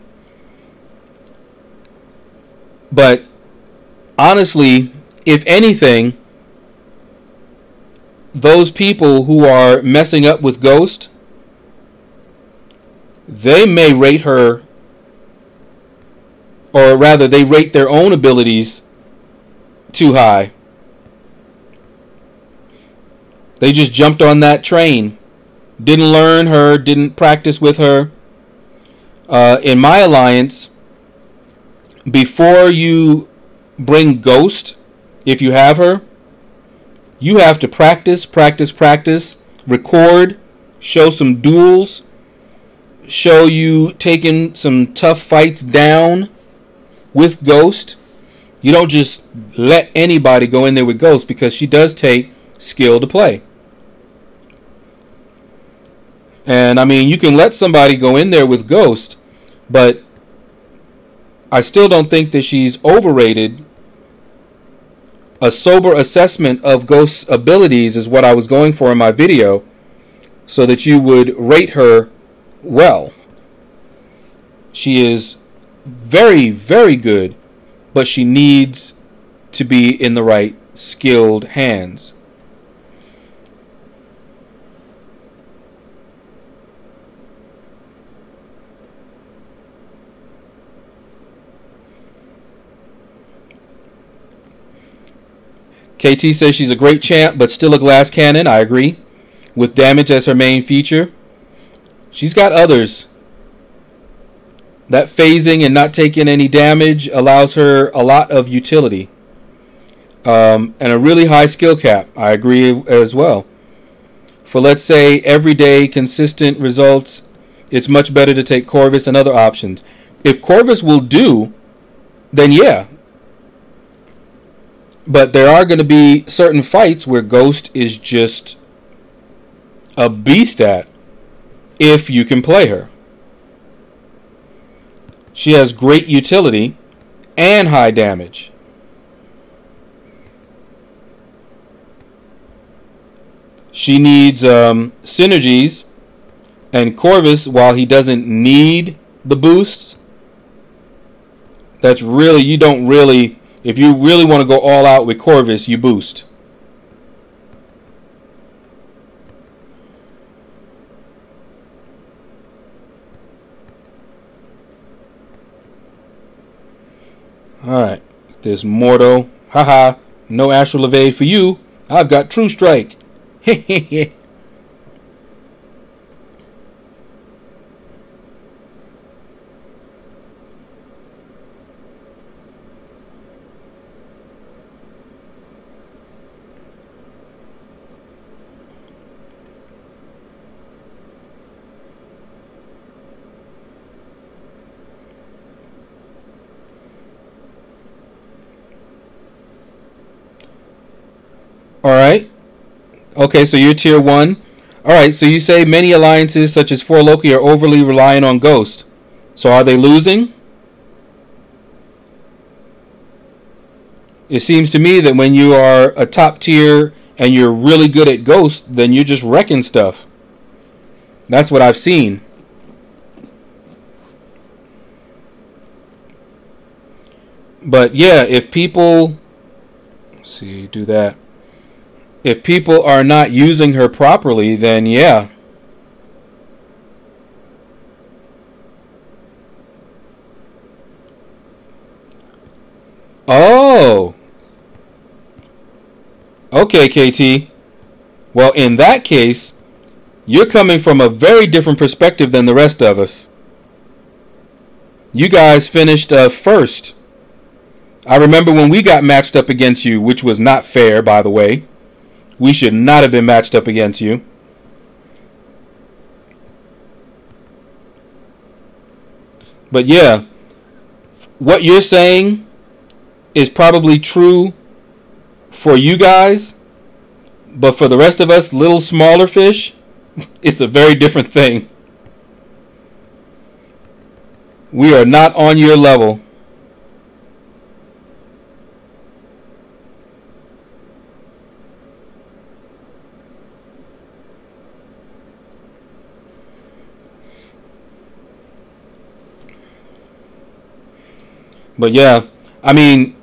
But honestly, if anything, those people who are messing up with Ghost, they may rate her, or rather, they rate their own abilities too high. They just jumped on that train. Didn't learn her, didn't practice with her. In my alliance, before you bring Ghost, if you have her, you have to practice, record, show some duels, show you taking some tough fights down with Ghost, You don't just let anybody go in there with Ghost, because she does take skill to play. And I mean, you can let somebody go in there with Ghost, but I still don't think that she's overrated. A sober assessment of Ghost's abilities is what I was going for in my video, so that you would rate her well. She is very, very good, but she needs to be in the right skilled hands. KT says she's a great champ, but still a glass cannon. I agree. With damage as her main feature. She's got others. That phasing and not taking any damage allows her a lot of utility. And a really high skill cap. I agree as well. For, let's say, everyday consistent results, it's much better to take Corvus and other options. If Corvus will do, then yeah. But there are going to be certain fights where Ghost is just a beast at, if you can play her. She has great utility and high damage. She needs synergies, and Corvus, while he doesn't need the boosts, that's really, you don't really, if you really want to go all out with Corvus, you boost. Alright, there's Mordo. Haha, no astral evade for you. I've got True Strike. Hehehe. Alright. Okay, so you're tier 1. Alright, so you say many alliances such as 4 Loki are overly reliant on Ghost. So are they losing? It seems to me that when you are a top tier and you're really good at Ghost, then you're just wrecking stuff. That's what I've seen. But yeah, if people... Let's see, do that. If people are not using her properly, then yeah. Oh. Okay, KT. Well, in that case, you're coming from a very different perspective than the rest of us. You guys finished first. I remember when we got matched up against you, which was not fair, by the way. We should not have been matched up against you. But yeah, what you're saying is probably true for you guys, but for the rest of us little smaller fish, it's a very different thing. We are not on your level. But yeah, I mean,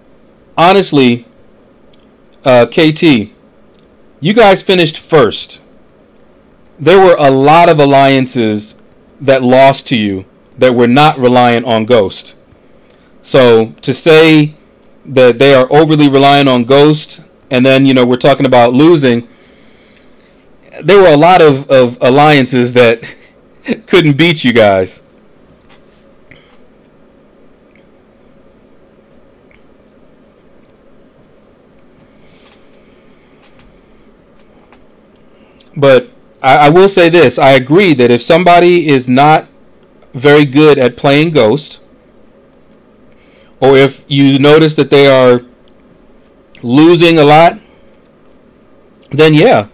honestly, KT, you guys finished first. There were a lot of alliances that lost to you that were not reliant on Ghost. So to say that they are overly reliant on Ghost, and then, you know, we're talking about losing, there were a lot of alliances that couldn't beat you guys. But I will say this. I agree that if somebody is not very good at playing Ghost, or if you notice that they are losing a lot, then yeah,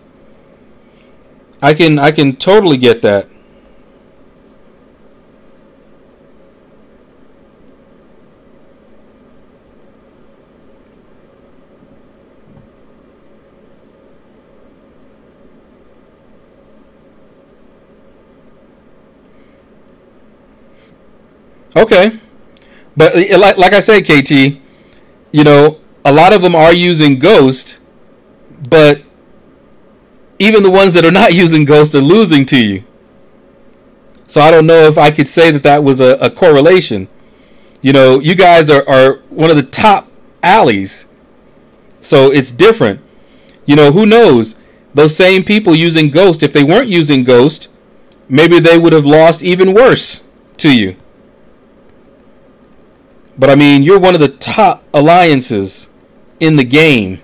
I can totally get that. Okay, but like I said, KT, you know, a lot of them are using Ghost, but even the ones that are not using Ghost are losing to you. So I don't know if I could say that that was a correlation. You know, you guys are one of the top alleys, so it's different. You know, who knows? Those same people using Ghost, if they weren't using Ghost, maybe they would have lost even worse to you. But I mean, you're one of the top alliances in the game.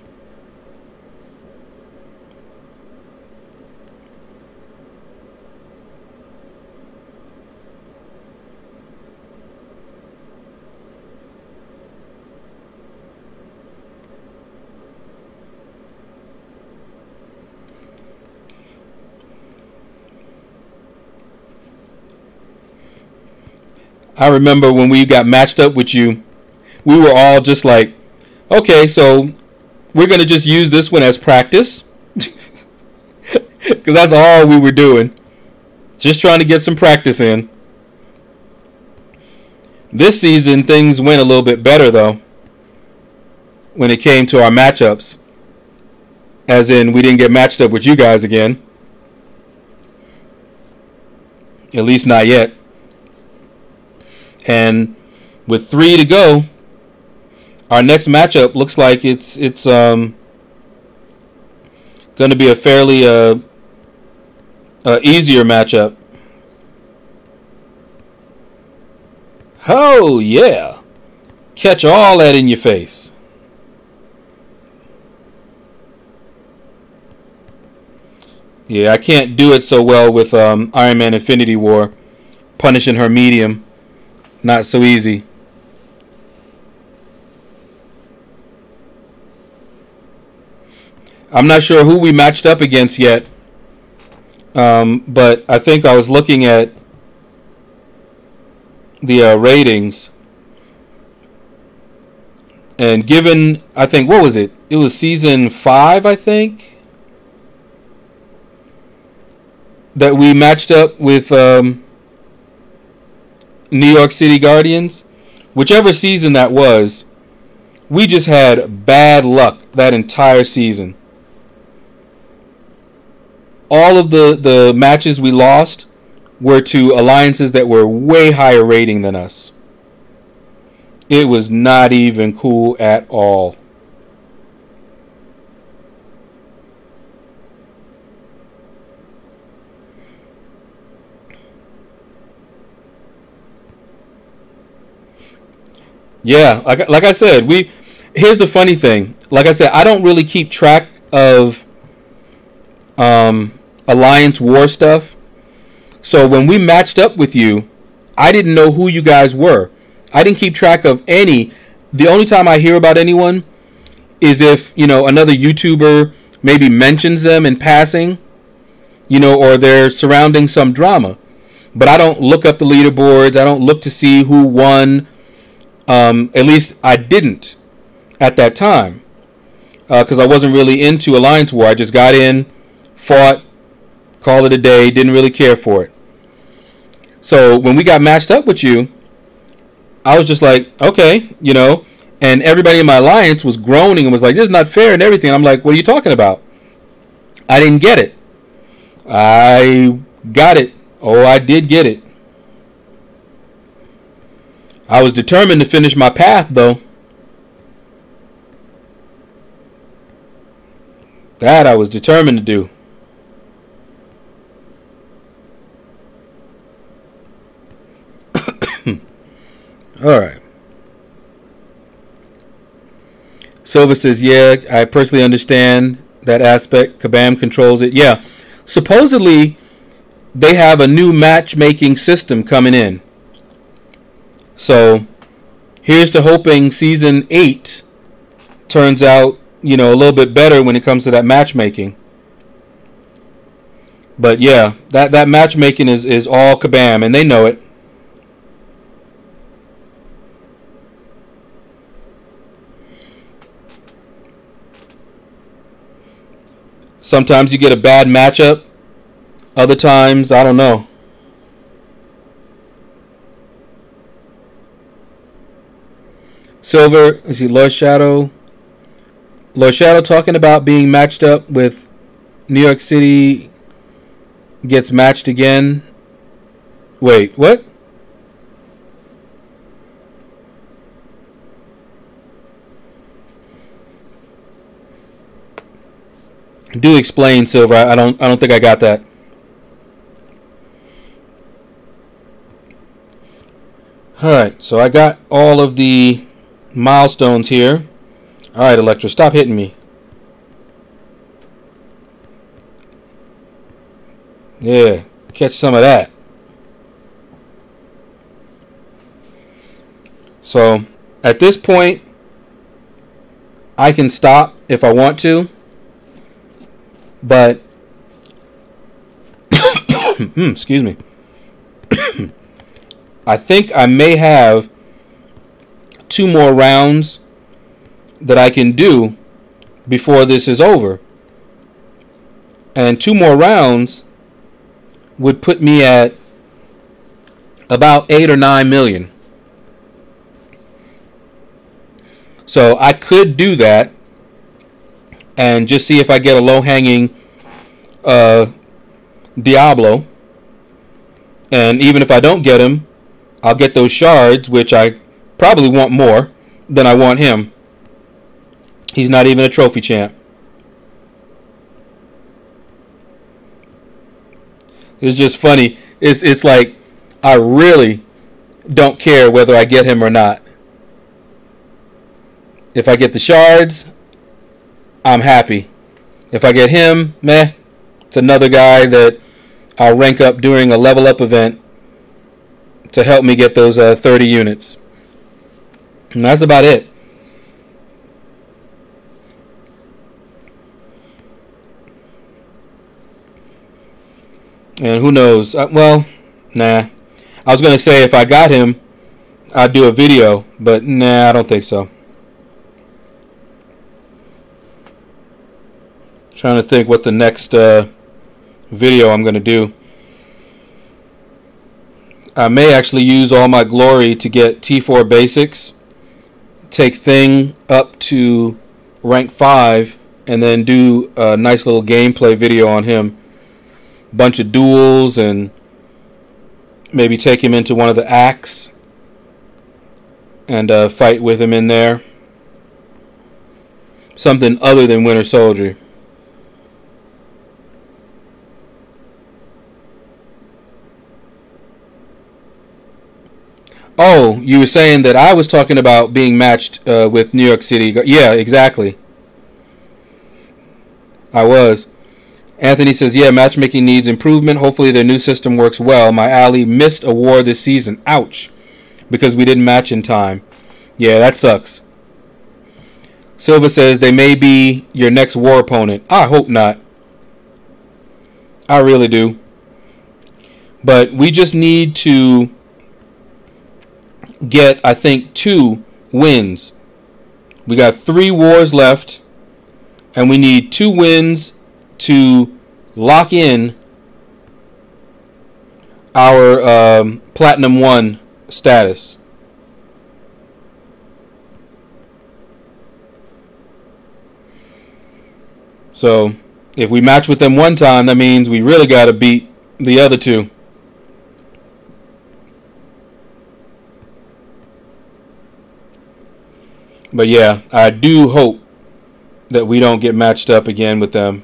I remember when we got matched up with you, we were all just like, okay, so we're going to just use this one as practice. Because that's all we were doing. Just trying to get some practice in. This season, things went a little bit better, though, when it came to our matchups. As in, we didn't get matched up with you guys again. At least not yet. And with 3 to go, our next matchup looks like it's going to be a fairly easier matchup. Oh yeah, catch all that in your face. Yeah, I can't do it so well with Iron Man Infinity War, punishing her medium. Not so easy. I'm not sure who we matched up against yet, but I think I was looking at the ratings, and given, I think, what was it? It was season 5, I think, that we matched up with New York City Guardians. Whichever season that was, we just had bad luck that entire season. All of the matches we lost were to alliances that were way higher rating than us. It was not even cool at all. Yeah, like I said, here's the funny thing. Like I said, I don't really keep track of alliance war stuff. So when we matched up with you, I didn't know who you guys were. I didn't keep track of any. The only time I hear about anyone is if, you know, another YouTuber maybe mentions them in passing, you know, or they're surrounding some drama. But I don't look up the leaderboards. I don't look to see who won. At least I didn't at that time, because I wasn't really into Alliance War. I just got in, fought, called it a day, didn't really care for it. So when we got matched up with you, I was just like, okay, you know, and everybody in my alliance was groaning and was like, this is not fair and everything. I'm like, what are you talking about? I didn't get it. I got it. Oh, I did get it. I was determined to finish my path, though. That I was determined to do. All right. Silva says, yeah, I personally understand that aspect. Kabam controls it. Yeah. Supposedly, they have a new matchmaking system coming in. So, here's to hoping season 8 turns out, you know, a little bit better when it comes to that matchmaking. But yeah, that matchmaking is all kabam, and they know it. Sometimes you get a bad matchup. Other times, I don't know. Silver, is he Lord Shadow? Lord Shadow talking about being matched up with New York City gets matched again. Wait, what? Do explain, Silver. I don't think I got that. All right, so I got all of the milestones here. All right, Electra, stop hitting me. Yeah, catch some of that. So at this point, I can stop if I want to, but excuse me. I think I may have 2 more rounds that I can do before this is over. And 2 more rounds would put me at about 8 or 9 million. So I could do that and just see if I get a low-hanging Diablo. And even if I don't get him, I'll get those shards, which I probably want more than I want him. He's not even a trophy champ. It's just funny. It's like I really don't care whether I get him or not. If I get the shards, I'm happy. If I get him, meh. It's another guy that I'll rank up during a level up event to help me get those 30 units. And that's about it. And who knows? Well, nah. I was going to say if I got him, I'd do a video. But nah, I don't think so. Trying to think what the next video I'm going to do. I may actually use all my glory to get T4 basics, take Thing up to rank 5, and then do a nice little gameplay video on him. Bunch of duels, and maybe take him into one of the acts and fight with him in there. Something other than Winter Soldier. Oh, you were saying that I was talking about being matched with New York City. Yeah, exactly. I was. Anthony says, yeah, matchmaking needs improvement. Hopefully their new system works well. My ally missed a war this season. Ouch. Because we didn't match in time. Yeah, that sucks. Silva says, they may be your next war opponent. I hope not. I really do. But we just need to get, I think, 2 wins. We got 3 wars left, and we need 2 wins to lock in our Platinum 1 status. So if we match with them one time, that means we really got to beat the other 2. But yeah, I do hope that we don't get matched up again with them.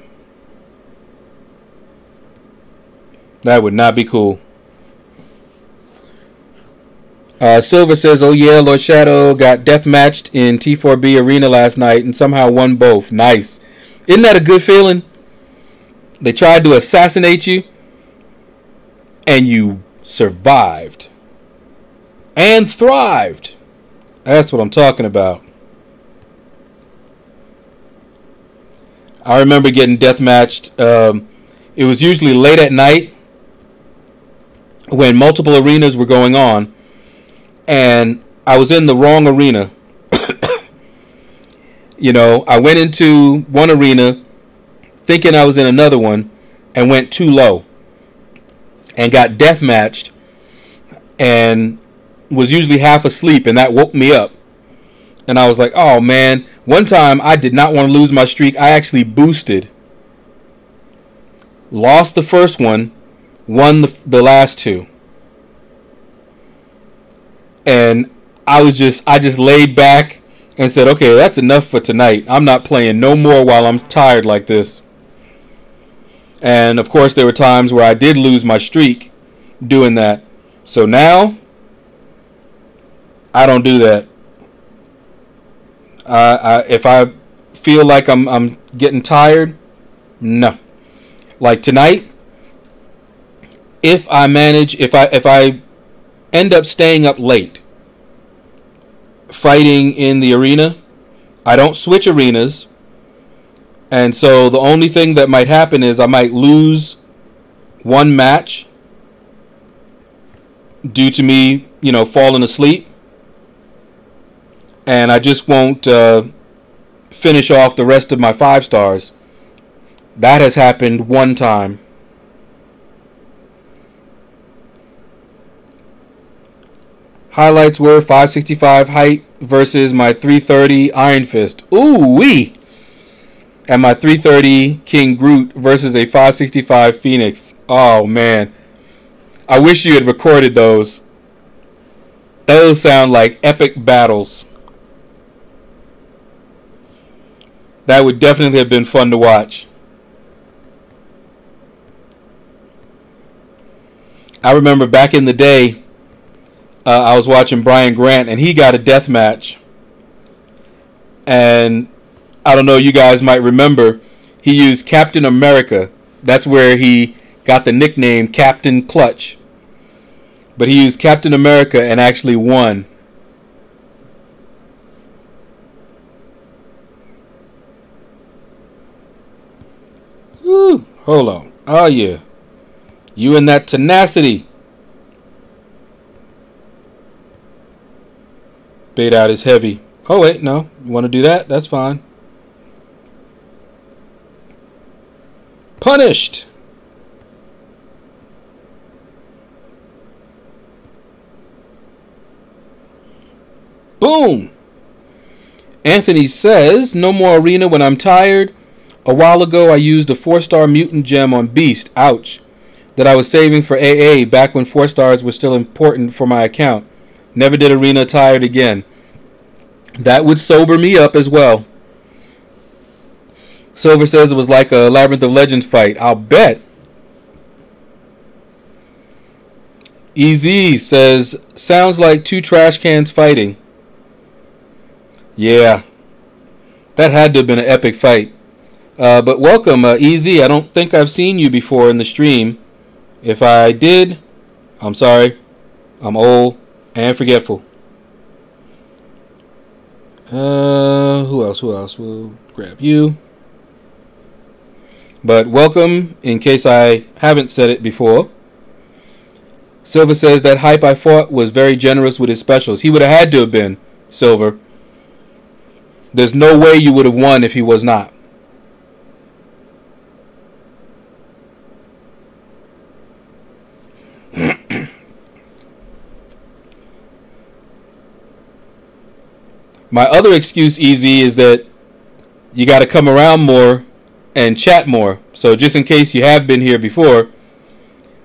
That would not be cool. Silver says, oh yeah, Lord Shadow got deathmatched in T4B Arena last night and somehow won both. Nice. Isn't that a good feeling? They tried to assassinate you and you survived and thrived. That's what I'm talking about. I remember getting deathmatched. It was usually late at night when multiple arenas were going on, and I was in the wrong arena. I went into one arena thinking I was in another one and went too low and got deathmatched and was usually half asleep, and that woke me up. And I was like, oh man. One time I did not want to lose my streak. I actually boosted. Lost the first one, won the last two. And I just laid back and said, okay, that's enough for tonight. I'm not playing no more while I'm tired like this. And of course there were times where I did lose my streak doing that. So now I don't do that. If I feel like I'm getting tired, no. Like tonight, if I end up staying up late fighting in the arena, I don't switch arenas. And so the only thing that might happen is I might lose one match due to me, falling asleep. And I just won't finish off the rest of my 5 stars. That has happened one time. Highlights were 565 height versus my 330 Iron Fist. Ooh wee! And my 330 King Groot versus a 565 Phoenix. Oh man. I wish you had recorded those. Those sound like epic battles. That would definitely have been fun to watch. I remember back in the day, I was watching Brian Grant, and he got a death match. And I don't know, you guys might remember, he used Captain America. That's where he got the nickname Captain Clutch. But he used Captain America and actually won. Woo, hold on. Oh yeah. You and that tenacity. Bait out is heavy. Oh wait, no. You want to do that? That's fine. Punished. Boom. Anthony says, no more arena when I'm tired. A while ago, I used a 4-star mutant gem on Beast, ouch, that I was saving for AA back when 4 stars were still important for my account. Never did arena tired again. That would sober me up as well. Silver says it was like a Labyrinth of Legends fight. I'll bet. EZ says, sounds like 2 trash cans fighting. Yeah. That had to have been an epic fight. But welcome, EZ. I don't think I've seen you before in the stream. If I did, I'm sorry. I'm old and forgetful. Who else? We'll grab you. But welcome, in case I haven't said it before. Silver says that hype I fought was very generous with his specials. He would have had to have been, Silver. There's no way you would have won if he was not. My other excuse, Easy, is that you got to come around more and chat more. So just in case you have been here before,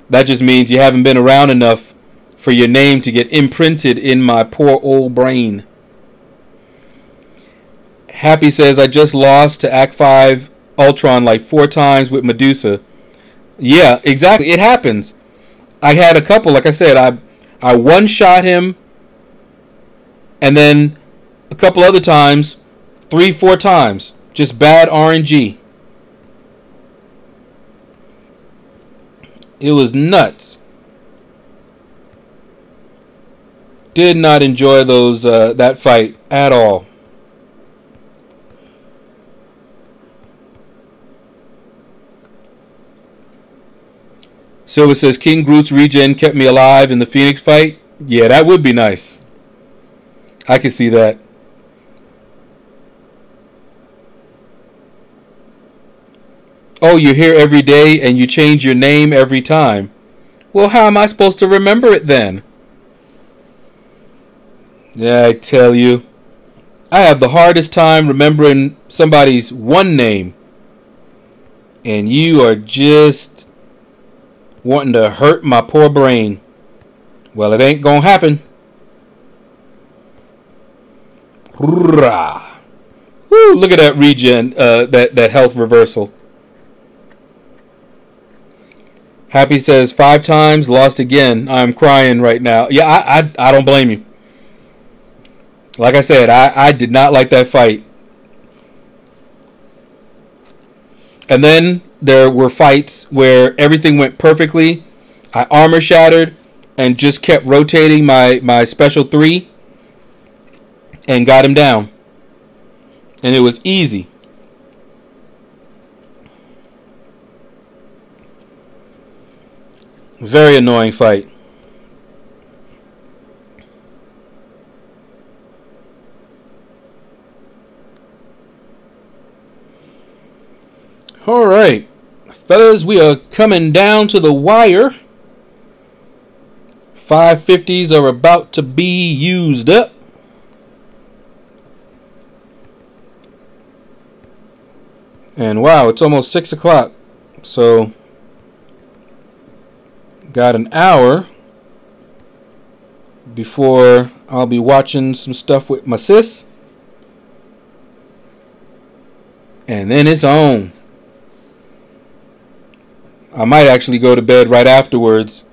that just means you haven't been around enough for your name to get imprinted in my poor old brain. Happy says, I just lost to Act 5 Ultron like 4 times with Medusa. Yeah, exactly. It happens. I had a couple, like I said, I one-shot him, and then a couple other times, 3-4 times. Just bad RNG. It was nuts. Did not enjoy those that fight at all. Silver says King Groot's regen kept me alive in the Phoenix fight. Yeah, that would be nice. I can see that. Oh, you're here every day and you change your name every time. Well, how am I supposed to remember it then? Yeah, I tell you. I have the hardest time remembering somebody's one name. And you are just wanting to hurt my poor brain. Well, it ain't gonna happen. Hoorah. Woo, look at that regen, that health reversal. Happy says 5 times, lost again. I'm crying right now. Yeah, I don't blame you. Like I said, I did not like that fight. And then there were fights where everything went perfectly. I armor shattered and just kept rotating my special 3 and got him down. And it was easy. Very annoying fight. All right, fellas, we are coming down to the wire. 550s are about to be used up. And wow, it's almost 6 o'clock. So got an hour before I'll be watching some stuff with my sis. And then it's on. I might actually go to bed right afterwards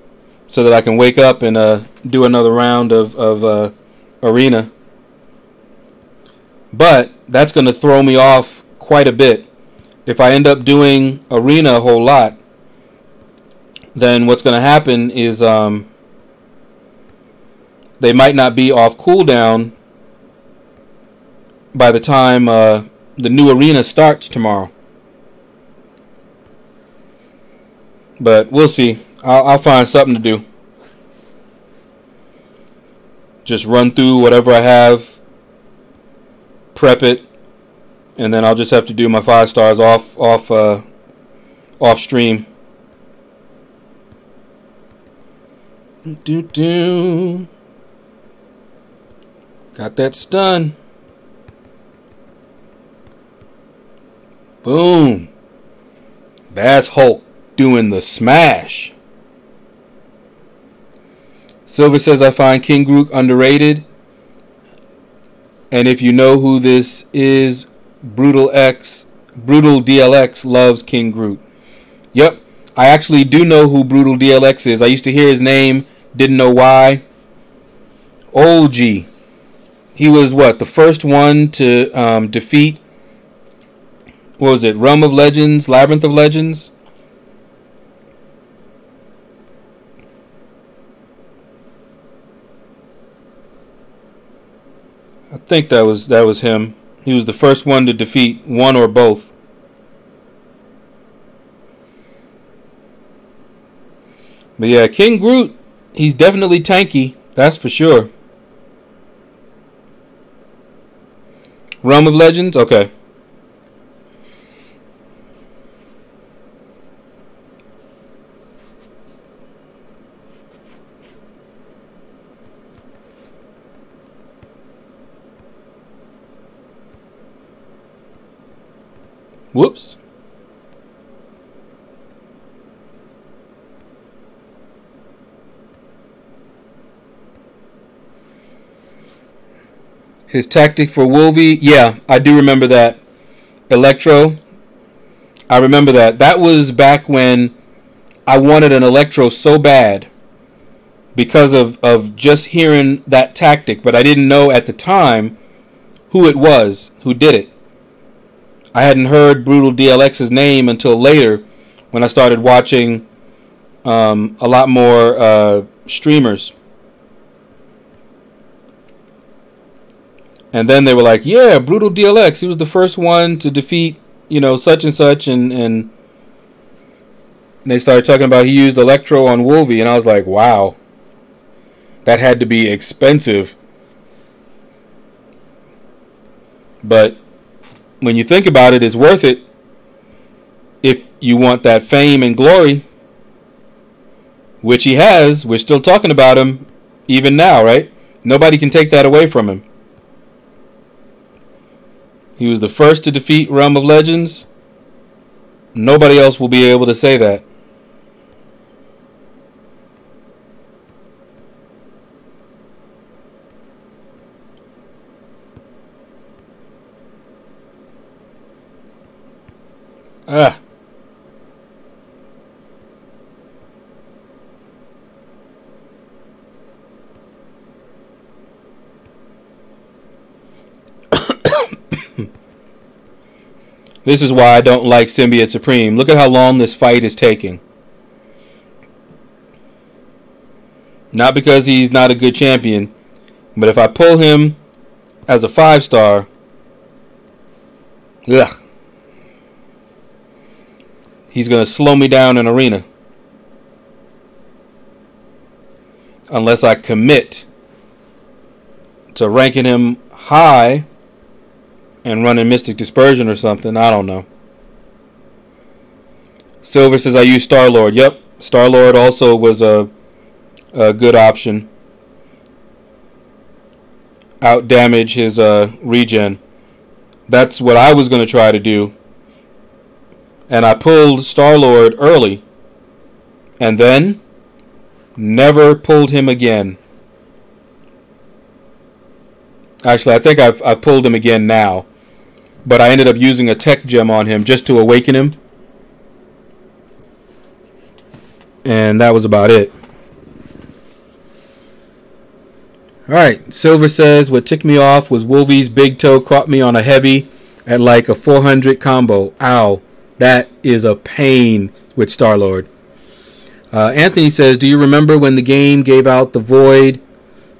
so that I can wake up and do another round of arena. But that's going to throw me off quite a bit. If I end up doing arena a whole lot, then what's going to happen is they might not be off cooldown by the time the new arena starts tomorrow. But we'll see. I'll find something to do. Just run through whatever I have, prep it, and then I'll just have to do my 5 stars off stream. Got that stun. Boom. That's Hulk doing the smash. Silver says I find King Groot underrated. And if you know who this is, Brutal DLX loves King Groot. Yep, I actually do know who Brutal DLX is. I used to hear his name, didn't know why. Old G. He was what, the first one to defeat, what was it, Realm of Legends, Labyrinth of Legends? I think that was him. He was the first one to defeat one or both. But yeah, King Groot, he's definitely tanky, that's for sure. Realm of Legends? Okay. Whoops. His tactic for Wolvie, yeah, I do remember that. Electro, I remember that. That was back when I wanted an Electro so bad because of just hearing that tactic, but I didn't know at the time who it was who did it. I hadn't heard Brutal DLX's name until later when I started watching a lot more streamers. And then they were like, yeah, Brutal DLX. He was the first one to defeat, such and such. And they started talking about he used Electro on Wolvie. And I was like, wow. That had to be expensive. But when you think about it, it's worth it. If you want that fame and glory, which he has, we're still talking about him even now, right? Nobody can take that away from him. He was the first to defeat Realm of Legends. Nobody else will be able to say that. Ah. This is why I don't like Symbiote Supreme. Look at how long this fight is taking. Not because he's not a good champion, but if I pull him as a 5-star, ugh, he's going to slow me down in arena. Unless I commit to ranking him high and running Mystic Dispersion or something. I don't know. Silver says I use Star-Lord. Yep, Star-Lord also was a good option. Out damage his regen. That's what I was going to try to do. And I pulled Star-Lord early. And then never pulled him again. Actually, I think I've pulled him again now. But I ended up using a tech gem on him just to awaken him. And that was about it. Alright, Silver says, what ticked me off was Wolvie's big toe caught me on a heavy at like a 400 combo. Ow. That is a pain with Star-Lord. Anthony says, do you remember when the game gave out the Void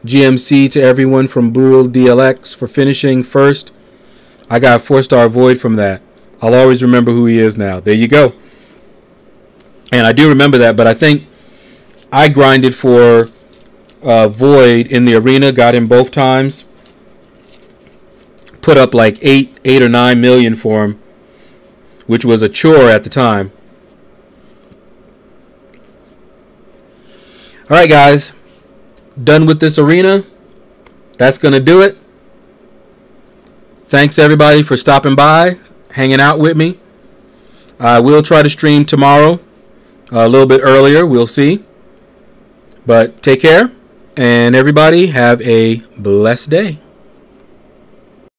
GMC to everyone from Brutal DLX for finishing first? I got a 4-star Void from that. I'll always remember who he is now. There you go. And I do remember that, but I think I grinded for Void in the arena, got him both times. Put up like 8 or 9 million for him, which was a chore at the time. Alright guys, done with this arena. That's going to do it. Thanks everybody for stopping by, hanging out with me. I will try to stream tomorrow, a little bit earlier, we'll see. But take care, and everybody have a blessed day.